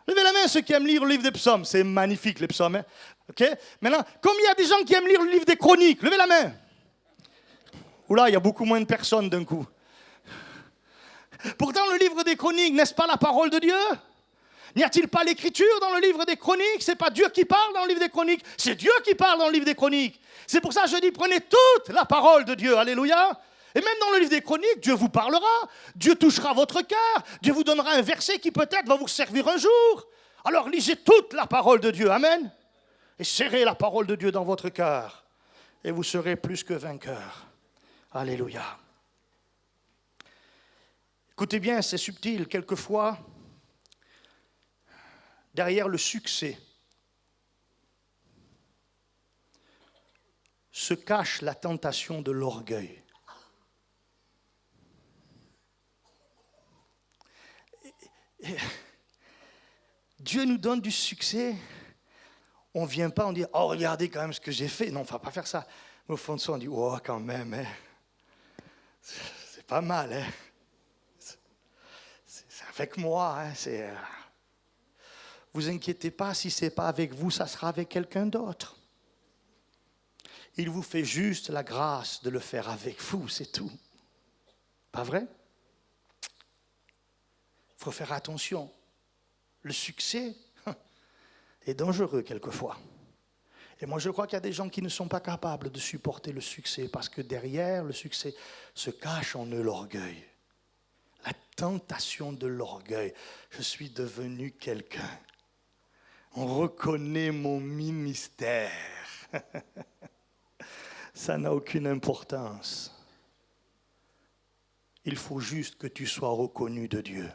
Levez la main ceux qui aiment lire le livre des psaumes. C'est magnifique les psaumes. Okay? Maintenant, combien il y a des gens qui aiment lire le livre des chroniques? Levez la main. Oula, il y a beaucoup moins de personnes d'un coup. Pourtant, le livre des chroniques, n'est-ce pas la parole de Dieu? N'y a-t-il pas l'écriture dans le livre des chroniques? C'est pas Dieu qui parle dans le livre des chroniques, c'est Dieu qui parle dans le livre des chroniques. C'est pour ça que je dis, prenez toute la parole de Dieu, alléluia. Et même dans le livre des chroniques, Dieu vous parlera, Dieu touchera votre cœur, Dieu vous donnera un verset qui peut-être va vous servir un jour. Alors lisez toute la parole de Dieu, amen. Et serrez la parole de Dieu dans votre cœur, et vous serez plus que vainqueur. Alléluia. Écoutez bien, c'est subtil. Quelquefois, derrière le succès, se cache la tentation de l'orgueil. Dieu nous donne du succès. On ne vient pas, on dit « Oh, regardez quand même ce que j'ai fait ». Non, on ne va pas faire ça. Mais au fond de soi, on dit « Oh, quand même, hein. C'est pas mal. Hein. C'est avec moi. Hein. Vous inquiétez pas, si ce n'est pas avec vous, ça sera avec quelqu'un d'autre. Il vous fait juste la grâce de le faire avec vous, c'est tout. Pas vrai? Il faut faire attention. Le succès est dangereux quelquefois. Et moi, je crois qu'il y a des gens qui ne sont pas capables de supporter le succès parce que derrière le succès se cache en eux l'orgueil. La tentation de l'orgueil. Je suis devenu quelqu'un. On reconnaît mon ministère. Ça n'a aucune importance. Il faut juste que tu sois reconnu de Dieu.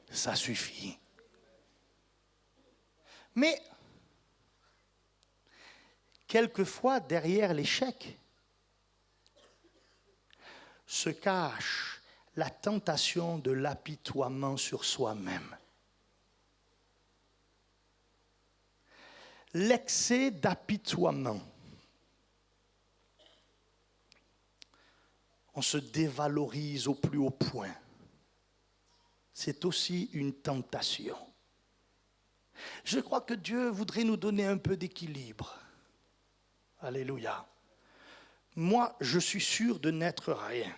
Ça suffit. Mais, quelquefois, derrière l'échec, se cache la tentation de l'apitoiement sur soi-même. L'excès d'apitoiement. On se dévalorise au plus haut point. C'est aussi une tentation. Je crois que Dieu voudrait nous donner un peu d'équilibre. Alléluia. Moi, je suis sûr de n'être rien.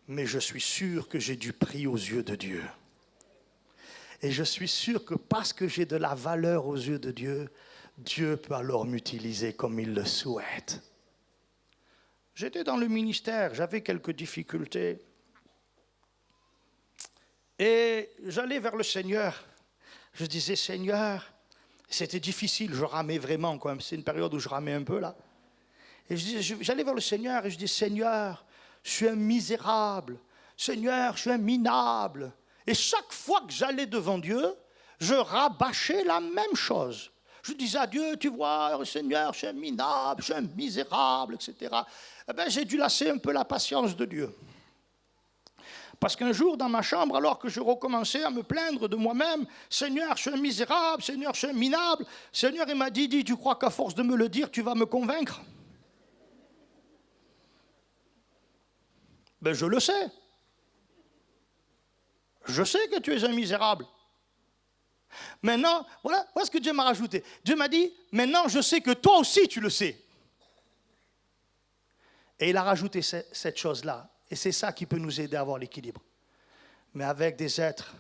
Mais je suis sûr que j'ai du prix aux yeux de Dieu. Et je suis sûr que parce que j'ai de la valeur aux yeux de Dieu, Dieu peut alors m'utiliser comme il le souhaite. J'étais dans le ministère, j'avais quelques difficultés. Et j'allais vers le Seigneur. Je disais, Seigneur, c'était difficile, je ramais vraiment, quoi. C'est une période où je ramais un peu là. Et j'allais vers le Seigneur et je dis, Seigneur, je suis un misérable. Seigneur, je suis un minable. Et chaque fois que j'allais devant Dieu, je rabâchais la même chose. Je disais à Dieu, tu vois, Seigneur, je suis un minable, je suis un misérable, etc. Eh bien, j'ai dû lasser un peu la patience de Dieu. Parce qu'un jour, dans ma chambre, alors que je recommençais à me plaindre de moi-même, Seigneur, je suis un misérable, Seigneur, je suis un minable, Seigneur, il m'a dit, tu crois qu'à force de me le dire, tu vas me convaincre? Ben, je le sais. Je sais que tu es un misérable. Maintenant, voilà ce que Dieu m'a rajouté. Dieu m'a dit, maintenant je sais que toi aussi tu le sais. Et il a rajouté cette chose-là. Et c'est ça qui peut nous aider à avoir l'équilibre. Mais avec des êtres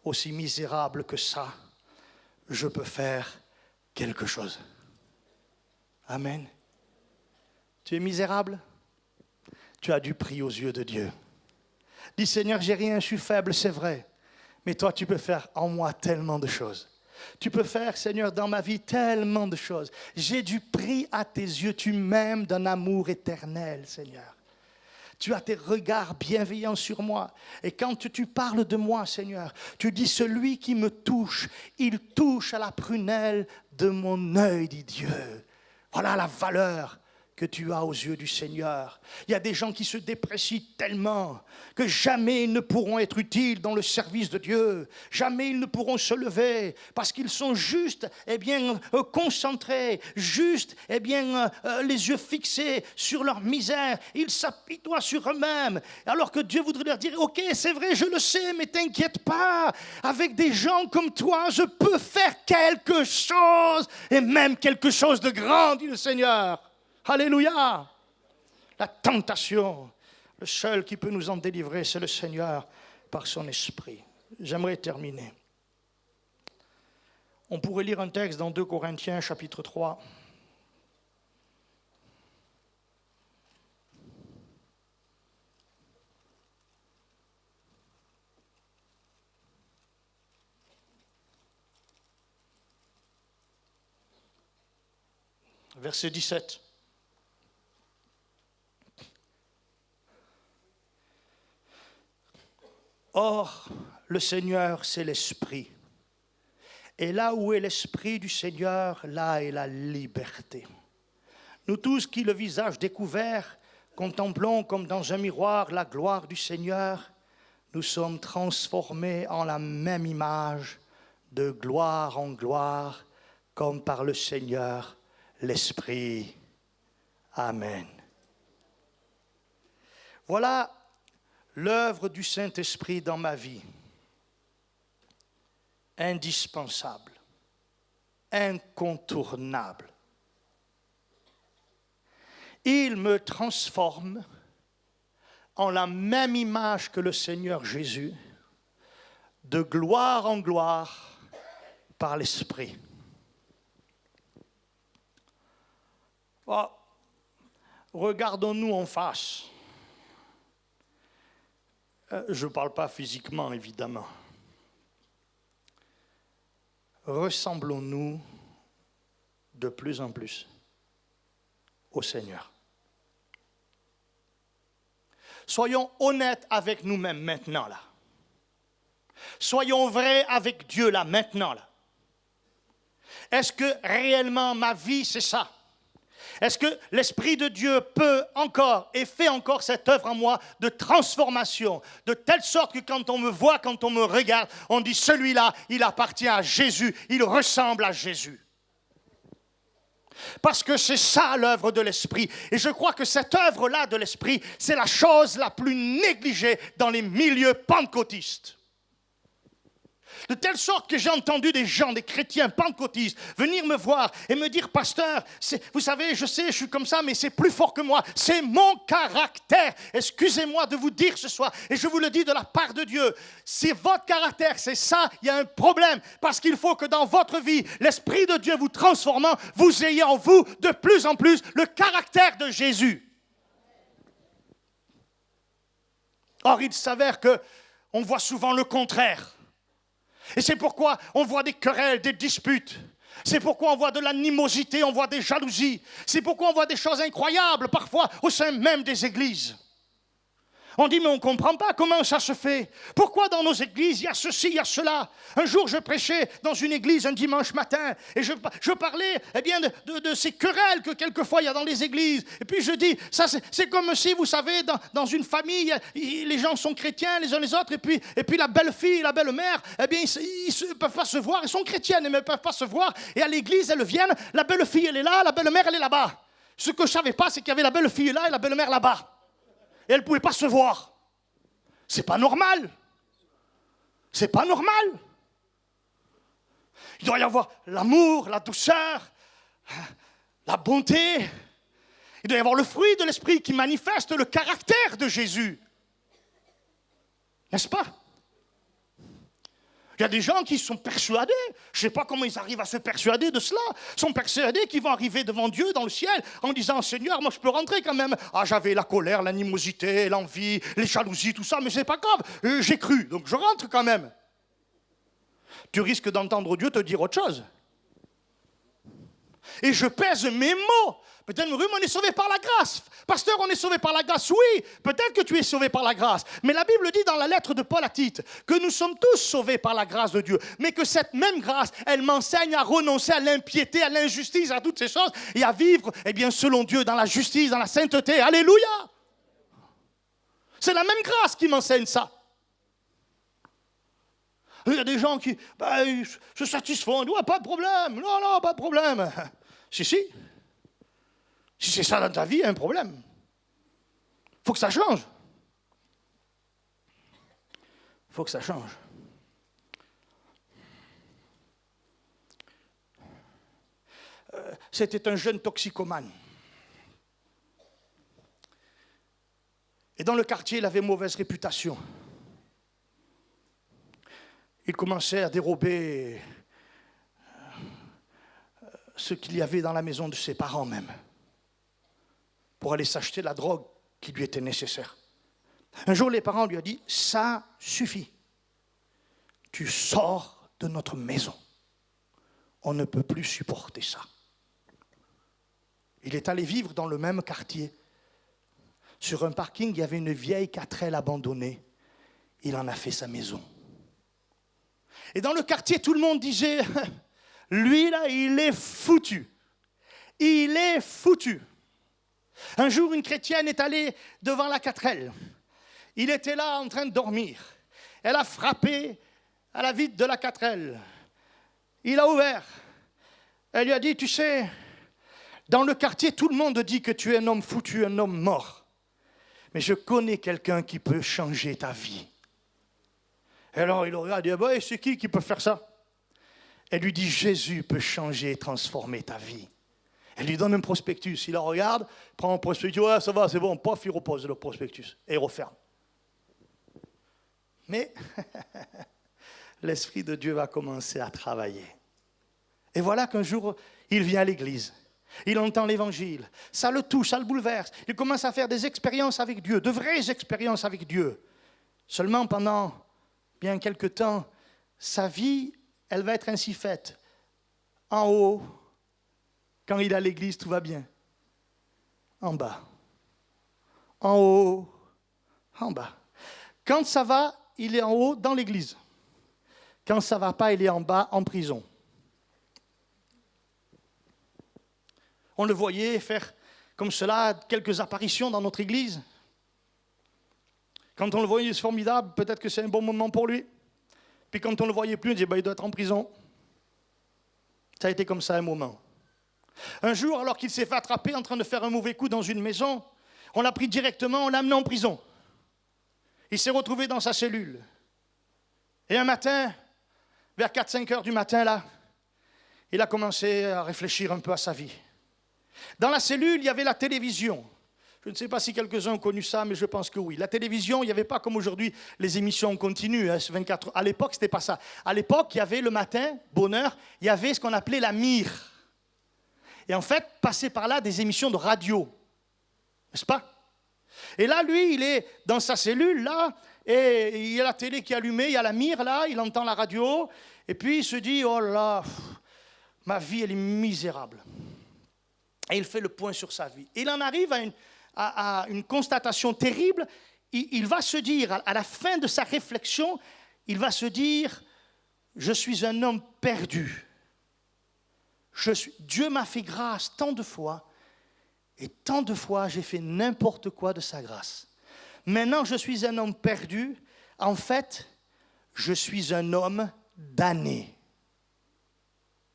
aussi misérables que ça, je peux faire quelque chose. Amen. Tu es misérable? Tu as du prix aux yeux de Dieu. Dis, Seigneur, j'ai rien, je suis faible, c'est vrai. Mais toi, tu peux faire en moi tellement de choses. Tu peux faire, Seigneur, dans ma vie tellement de choses. J'ai du prix à tes yeux. Tu m'aimes d'un amour éternel, Seigneur. Tu as tes regards bienveillants sur moi. Et quand tu parles de moi, Seigneur, tu dis, celui qui me touche, il touche à la prunelle de mon œil, dit Dieu. Voilà la valeur que tu as aux yeux du Seigneur. Il y a des gens qui se déprécient tellement que jamais ils ne pourront être utiles dans le service de Dieu. Jamais ils ne pourront se lever parce qu'ils sont juste, concentrés, juste, les yeux fixés sur leur misère. Ils s'apitoient sur eux-mêmes. Alors que Dieu voudrait leur dire, ok, c'est vrai, je le sais, mais t'inquiète pas. Avec des gens comme toi, je peux faire quelque chose et même quelque chose de grand, dit le Seigneur. Alléluia! La tentation, le seul qui peut nous en délivrer, c'est le Seigneur par son esprit. J'aimerais terminer. On pourrait lire un texte dans 2 Corinthiens, chapitre 3. Verset 17. Or, le Seigneur, c'est l'Esprit. Et là où est l'Esprit du Seigneur, là est la liberté. Nous tous qui, le visage découvert, contemplons comme dans un miroir la gloire du Seigneur, nous sommes transformés en la même image, de gloire en gloire, comme par le Seigneur, l'Esprit. Amen. Voilà l'œuvre du Saint-Esprit dans ma vie. Indispensable, incontournable. Il me transforme en la même image que le Seigneur Jésus, de gloire en gloire par l'Esprit. Oh, regardons-nous en face. Je ne parle pas physiquement, évidemment. Ressemblons-nous de plus en plus au Seigneur. Soyons honnêtes avec nous-mêmes maintenant, là. Soyons vrais avec Dieu, là, maintenant, là. Est-ce que réellement ma vie, c'est ça? Est-ce que l'Esprit de Dieu peut encore et fait encore cette œuvre en moi de transformation, de telle sorte que quand on me voit, quand on me regarde, on dit celui-là, il appartient à Jésus, il ressemble à Jésus. Parce que c'est ça l'œuvre de l'Esprit. Et je crois que cette œuvre-là de l'Esprit, c'est la chose la plus négligée dans les milieux pentecôtistes. De telle sorte que j'ai entendu des gens, des chrétiens pentecôtistes, venir me voir et me dire, pasteur, vous savez, je sais, je suis comme ça, mais c'est plus fort que moi. C'est mon caractère. Excusez-moi de vous dire ce soir, et je vous le dis de la part de Dieu, si votre caractère, c'est ça, il y a un problème. Parce qu'il faut que dans votre vie, l'Esprit de Dieu vous transformant, vous ayez en vous de plus en plus le caractère de Jésus. Or, il s'avère qu'on voit souvent le contraire. Et c'est pourquoi on voit des querelles, des disputes. C'est pourquoi on voit de l'animosité, on voit des jalousies. C'est pourquoi on voit des choses incroyables, parfois, au sein même des églises. On dit, mais on ne comprend pas comment ça se fait. Pourquoi dans nos églises, il y a ceci, il y a cela. Un jour, je prêchais dans une église un dimanche matin et je parlais de ces querelles que quelquefois il y a dans les églises. Et puis je dis, ça c'est comme si, vous savez, dans une famille, les gens sont chrétiens les uns les autres et puis la belle-fille, la belle-mère, eh bien, ils ne peuvent pas se voir. Ils sont chrétiennes, mais ils ne peuvent pas se voir. Et à l'église, elles viennent, la belle-fille, elle est là, la belle-mère, elle est là-bas. Ce que je ne savais pas, c'est qu'il y avait la belle-fille là et la belle-mère là-bas. Et elles ne pouvaient pas se voir. C'est pas normal. C'est pas normal. Il doit y avoir l'amour, la douceur, la bonté. Il doit y avoir le fruit de l'Esprit qui manifeste le caractère de Jésus. N'est-ce pas? Il y a des gens qui sont persuadés, je ne sais pas comment ils arrivent à se persuader de cela, sont persuadés qu'ils vont arriver devant Dieu dans le ciel en disant, Seigneur, moi je peux rentrer quand même. Ah, j'avais la colère, l'animosité, l'envie, les jalousies, tout ça, mais c'est pas grave, j'ai cru, donc je rentre quand même. Tu risques d'entendre Dieu te dire autre chose. Et je pèse mes mots. Peut-être, mais on est sauvé par la grâce. Pasteur, on est sauvé par la grâce. Oui, peut-être que tu es sauvé par la grâce. Mais la Bible dit dans la lettre de Paul à Tite que nous sommes tous sauvés par la grâce de Dieu. Mais que cette même grâce, elle m'enseigne à renoncer à l'impiété, à l'injustice, à toutes ces choses et à vivre, eh bien, selon Dieu, dans la justice, dans la sainteté. Alléluia! C'est la même grâce qui m'enseigne ça. Il y a des gens qui se satisfont. Ils disent, pas de problème. Non, pas de problème. Si. Si c'est ça dans ta vie, il y a un problème. Il faut que ça change. Il faut que ça change. C'était un jeune toxicomane. Et dans le quartier, il avait mauvaise réputation. Il commençait à dérober ce qu'il y avait dans la maison de ses parents même, pour aller s'acheter la drogue qui lui était nécessaire. Un jour, les parents lui ont dit, ça suffit. Tu sors de notre maison. On ne peut plus supporter ça. Il est allé vivre dans le même quartier. Sur un parking, il y avait une vieille 4L abandonnée. il en a fait sa maison. Et dans le quartier, tout le monde disait, lui là, il est foutu. Il est foutu. Un jour, une chrétienne est allée devant la 4L. Il était là en train de dormir. Elle a frappé à la vitre de la 4L. Il a ouvert. Elle lui a dit, tu sais, dans le quartier, tout le monde dit que tu es un homme foutu, un homme mort. Mais je connais quelqu'un qui peut changer ta vie. Et alors il le regarde et dit, et c'est qui peut faire ça? Elle lui dit, Jésus peut changer et transformer ta vie. Elle lui donne un prospectus. Il la regarde, prend un prospectus. Ouais, ça va, c'est bon. Pof, il repose le prospectus et il referme. Mais l'Esprit de Dieu va commencer à travailler. Et voilà qu'un jour, il vient à l'église. Il entend l'évangile. Ça le touche, ça le bouleverse. Il commence à faire des expériences avec Dieu, de vraies expériences avec Dieu. Seulement pendant bien quelque temps, sa vie, elle va être ainsi faite. En haut, quand il est à l'église, tout va bien. En bas. En haut, en bas. Quand ça va, il est en haut dans l'église. Quand ça ne va pas, il est en bas en prison. On le voyait faire comme cela quelques apparitions dans notre église. Quand on le voyait, c'est formidable, peut-être que c'est un bon moment pour lui. Puis quand on ne le voyait plus, on disait, il doit être en prison. Ça a été comme ça un moment. Un jour, alors qu'il s'est fait attraper en train de faire un mauvais coup dans une maison, on l'a pris directement, on l'a amené en prison. Il s'est retrouvé dans sa cellule. Et un matin, vers 4-5 heures du matin, là, il a commencé à réfléchir un peu à sa vie. Dans la cellule, il y avait la télévision. Je ne sais pas si quelques-uns ont connu ça, mais je pense que oui. La télévision, il n'y avait pas comme aujourd'hui les émissions en continu, 24 heures. À l'époque, ce n'était pas ça. À l'époque, il y avait le matin, bonheur, il y avait ce qu'on appelait la mire. Et en fait, passaient par là des émissions de radio. N'est-ce pas? Et là, lui, il est dans sa cellule, là, et il y a la télé qui est allumée, il y a la mire, là, il entend la radio, et puis il se dit, oh là, ma vie, elle est misérable. Et il fait le point sur sa vie. Et il en arrive à une constatation terrible. Il va se dire, à la fin de sa réflexion, il va se dire, je suis un homme perdu. Dieu m'a fait grâce tant de fois, et tant de fois j'ai fait n'importe quoi de sa grâce. Maintenant, je suis un homme perdu. En fait, je suis un homme damné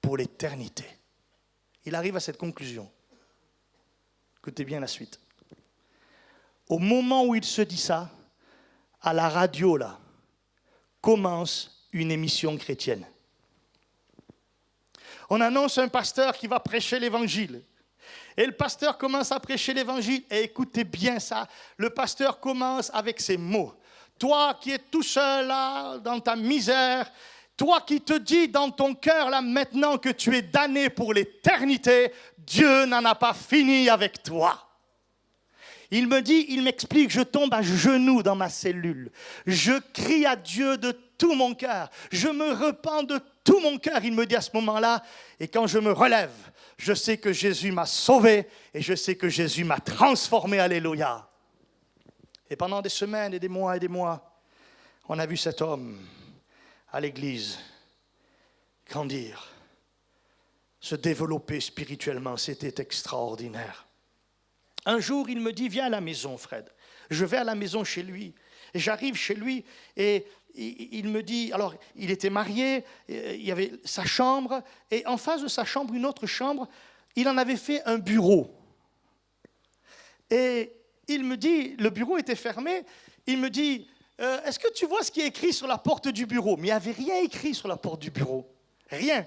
pour l'éternité. Il arrive à cette conclusion. Écoutez bien la suite. Au moment où il se dit ça, à la radio, là, commence une émission chrétienne. On annonce un pasteur qui va prêcher l'évangile. Et le pasteur commence à prêcher l'évangile. Et écoutez bien ça, le pasteur commence avec ces mots. Toi qui es tout seul là, dans ta misère, toi qui te dis dans ton cœur là maintenant que tu es damné pour l'éternité, Dieu n'en a pas fini avec toi. Il m'explique, je tombe à genoux dans ma cellule. Je crie à Dieu de tout mon cœur. Je me repens de tout mon cœur, il me dit à ce moment-là. Et quand je me relève, je sais que Jésus m'a sauvé et je sais que Jésus m'a transformé. Alléluia. Et pendant des semaines et des mois, on a vu cet homme à l'église grandir, se développer spirituellement. C'était extraordinaire. Un jour, il me dit, viens à la maison, Fred. Je vais à la maison chez lui. Et j'arrive chez lui et il me dit, alors il était marié, il y avait sa chambre, et en face de sa chambre, une autre chambre, il en avait fait un bureau. Et il me dit, le bureau était fermé, il me dit, est-ce que tu vois ce qui est écrit sur la porte du bureau? Mais il n'y avait rien écrit sur la porte du bureau. Rien.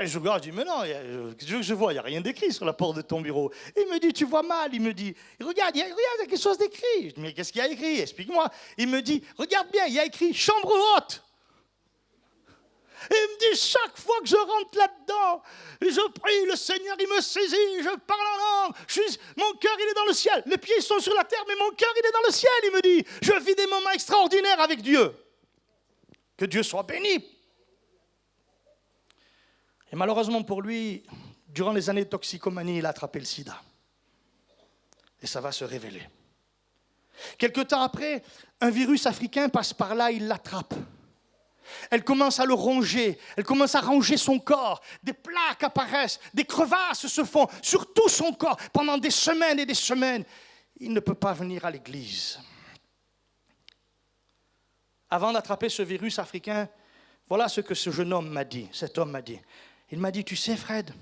Je regarde, je dis, mais non, je vois, il n'y a rien d'écrit sur la porte de ton bureau. Il me dit, tu vois mal. Il me dit, regarde, il y a quelque chose d'écrit. Je dis, mais qu'est-ce qu'il y a écrit? Explique-moi. Il me dit, regarde bien, il y a écrit chambre haute. Et il me dit, chaque fois que je rentre là-dedans, je prie, le Seigneur, il me saisit, je parle en langue. Mon cœur, il est dans le ciel. Les pieds sont sur la terre, mais mon cœur, il est dans le ciel. Il me dit, je vis des moments extraordinaires avec Dieu. Que Dieu soit béni. Et malheureusement pour lui, durant les années de toxicomanie, il a attrapé le sida. Et ça va se révéler. Quelque temps après, un virus africain passe par là, il l'attrape. Elle commence à le ronger, elle commence à ronger son corps. Des plaques apparaissent, des crevasses se font sur tout son corps pendant des semaines et des semaines. Il ne peut pas venir à l'église. Avant d'attraper ce virus africain, voilà ce que ce jeune homme m'a dit, cet homme m'a dit. Il m'a dit, tu sais Fred,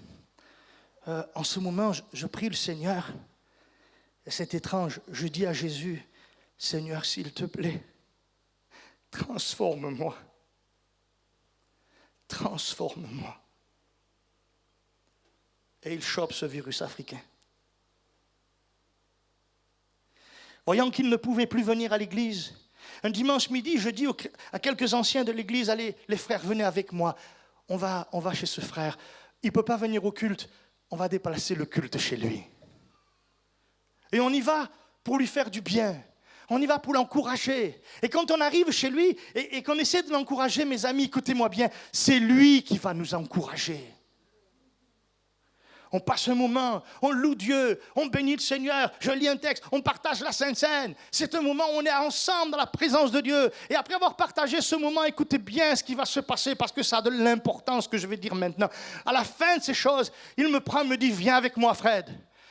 en ce moment, je prie le Seigneur. Et c'est étrange, je dis à Jésus, Seigneur, s'il te plaît, transforme-moi. Transforme-moi. Et il chope ce virus africain. Voyant qu'il ne pouvait plus venir à l'église, un dimanche midi, je dis à quelques anciens de l'église, allez, les frères, venez avec moi. On va chez ce frère. Il ne peut pas venir au culte. On va déplacer le culte chez lui. Et on y va pour lui faire du bien. On y va pour l'encourager. Et quand on arrive chez lui et qu'on essaie de l'encourager, mes amis, écoutez-moi bien, c'est lui qui va nous encourager. On passe un moment, on loue Dieu, on bénit le Seigneur, je lis un texte, on partage la Sainte Seine. C'est un moment où on est ensemble dans la présence de Dieu. Et après avoir partagé ce moment, écoutez bien ce qui va se passer parce que ça a de l'importance que je vais dire maintenant. À la fin de ces choses, il me prend et me dit, viens avec moi Fred.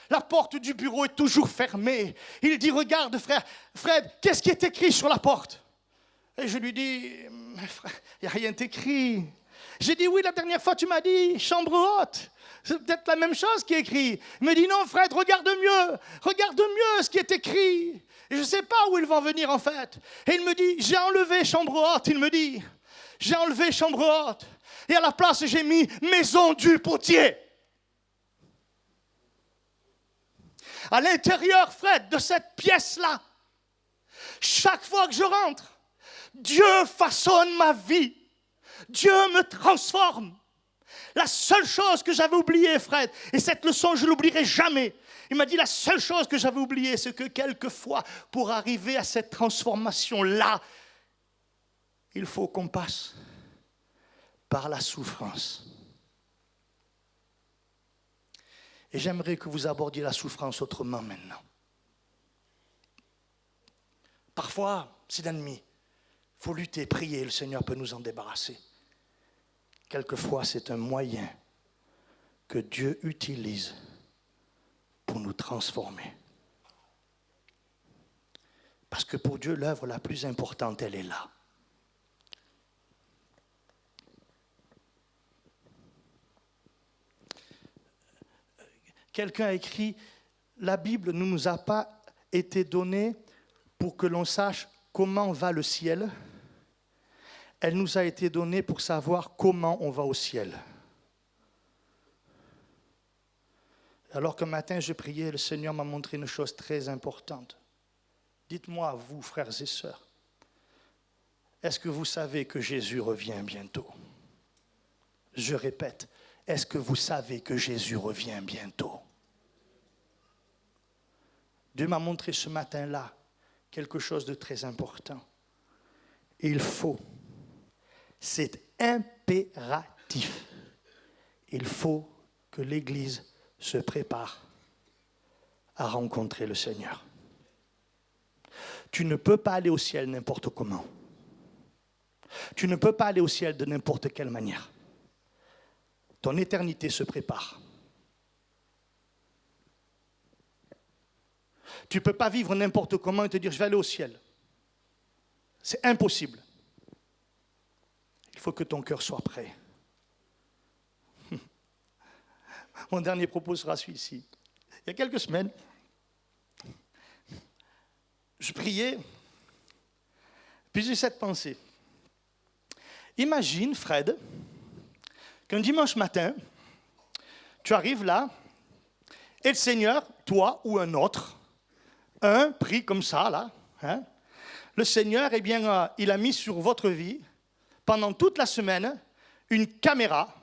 La porte du bureau est toujours fermée. Il dit, regarde frère, Fred, qu'est-ce qui est écrit sur la porte? Et je lui dis, frère, il n'y a rien écrit. J'ai dit, oui, la dernière fois tu m'as dit, chambre haute. C'est peut-être la même chose qui est écrit. Il me dit, non Fred, regarde mieux ce qui est écrit. Et je ne sais pas où ils vont venir en fait. Et il me dit, j'ai enlevé chambre haute. Il me dit, j'ai enlevé chambre haute. Et à la place, j'ai mis maison du potier. À l'intérieur, Fred, de cette pièce-là, chaque fois que je rentre, Dieu façonne ma vie. Dieu me transforme. La seule chose que j'avais oubliée, Fred, et cette leçon, je ne l'oublierai jamais. Il m'a dit, la seule chose que j'avais oubliée, c'est que quelquefois, pour arriver à cette transformation-là, il faut qu'on passe par la souffrance. Et j'aimerais que vous abordiez la souffrance autrement maintenant. Parfois, c'est l'ennemi. Il faut lutter, prier, le Seigneur peut nous en débarrasser. Quelquefois, c'est un moyen que Dieu utilise pour nous transformer. Parce que pour Dieu, l'œuvre la plus importante, elle est là. Quelqu'un a écrit, la Bible ne nous a pas été donnée pour que l'on sache comment va le ciel. Elle nous a été donnée pour savoir comment on va au ciel. Alors qu'un matin, je priais, le Seigneur m'a montré une chose très importante. Dites-moi, vous, frères et sœurs, est-ce que vous savez que Jésus revient bientôt? Je répète, est-ce que vous savez que Jésus revient bientôt? Dieu m'a montré ce matin-là quelque chose de très important. Il faut, c'est impératif, il faut que l'Église se prépare à rencontrer le Seigneur. Tu ne peux pas aller au ciel n'importe comment. Tu ne peux pas aller au ciel de n'importe quelle manière. Ton éternité se prépare. Tu ne peux pas vivre n'importe comment et te dire je vais aller au ciel. C'est impossible. Il faut que ton cœur soit prêt. Mon dernier propos sera celui-ci. Il y a quelques semaines, je priais, puis j'ai cette pensée. Imagine, Fred, qu'un dimanche matin, tu arrives là, et le Seigneur, toi ou un autre, pris comme ça, là, le Seigneur, eh bien, il a mis sur votre vie, pendant toute la semaine, une caméra,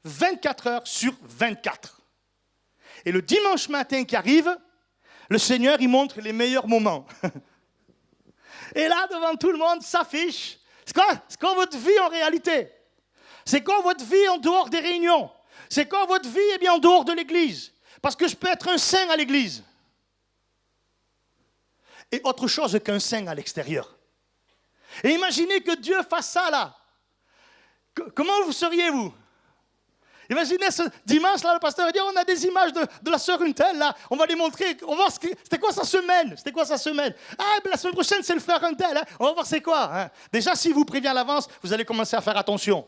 24 heures sur 24. Et le dimanche matin qui arrive, le Seigneur, il montre les meilleurs moments. Et là, devant tout le monde, s'affiche. C'est quoi votre vie en réalité? C'est quoi votre vie en dehors des réunions? C'est quoi votre vie eh bien, en dehors de l'église? Parce que je peux être un saint à l'église. est autre chose qu'un sein à l'extérieur. Et imaginez que Dieu fasse ça là. Comment vous seriez-vous? Imaginez ce dimanche là, le pasteur va dire on a des images de la sœur une telle là, on va les montrer, on va voir c'était quoi sa semaine. Ah ben la semaine prochaine c'est le frère un tel, hein. On va voir c'est quoi. Hein. Déjà si vous prévient à l'avance, vous allez commencer à faire attention.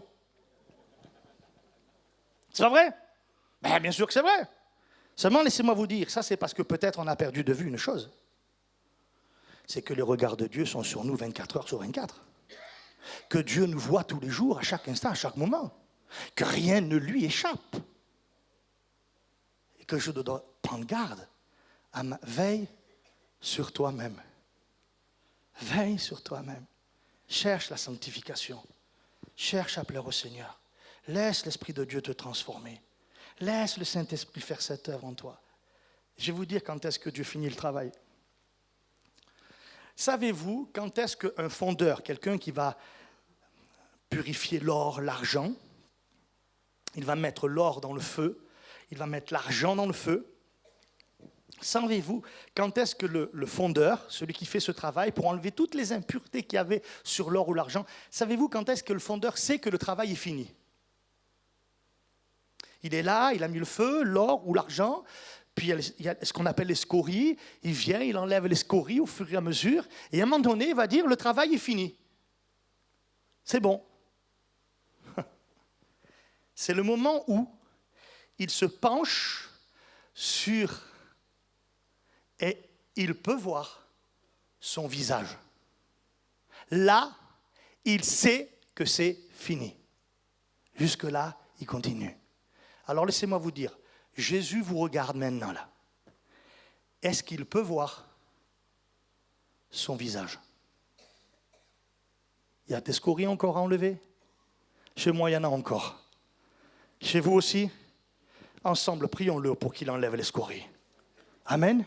C'est pas vrai? Ben, bien sûr que c'est vrai. Seulement laissez-moi vous dire, ça c'est parce que peut-être on a perdu de vue une chose. C'est que les regards de Dieu sont sur nous 24 heures sur 24. Que Dieu nous voit tous les jours, à chaque instant, à chaque moment. Que rien ne lui échappe. Et que je dois prendre garde à ma veille sur toi-même. Veille sur toi-même. Cherche la sanctification. Cherche à plaire au Seigneur. Laisse l'Esprit de Dieu te transformer. Laisse le Saint-Esprit faire cette œuvre en toi. Je vais vous dire quand est-ce que Dieu finit le travail. Savez-vous quand est-ce qu'un fondeur, quelqu'un qui va purifier l'or, l'argent, il va mettre l'or dans le feu, il va mettre l'argent dans le feu. Savez-vous quand est-ce que le fondeur, celui qui fait ce travail, pour enlever toutes les impuretés qu'il y avait sur l'or ou l'argent, savez-vous quand est-ce que le fondeur sait que le travail est fini? Il est là, il a mis le feu, l'or ou l'argent, puis il y a ce qu'on appelle les scories, il vient, il enlève les scories au fur et à mesure, et à un moment donné, il va dire, le travail est fini. C'est bon. C'est le moment où il se penche sur et il peut voir son visage. Là, il sait que c'est fini. Jusque-là, il continue. Alors laissez-moi vous dire, Jésus vous regarde maintenant là. Est-ce qu'il peut voir son visage? Il y a des scories encore à enlever? Chez moi, il y en a encore. Chez vous aussi? Ensemble, prions-le pour qu'il enlève les scories. Amen.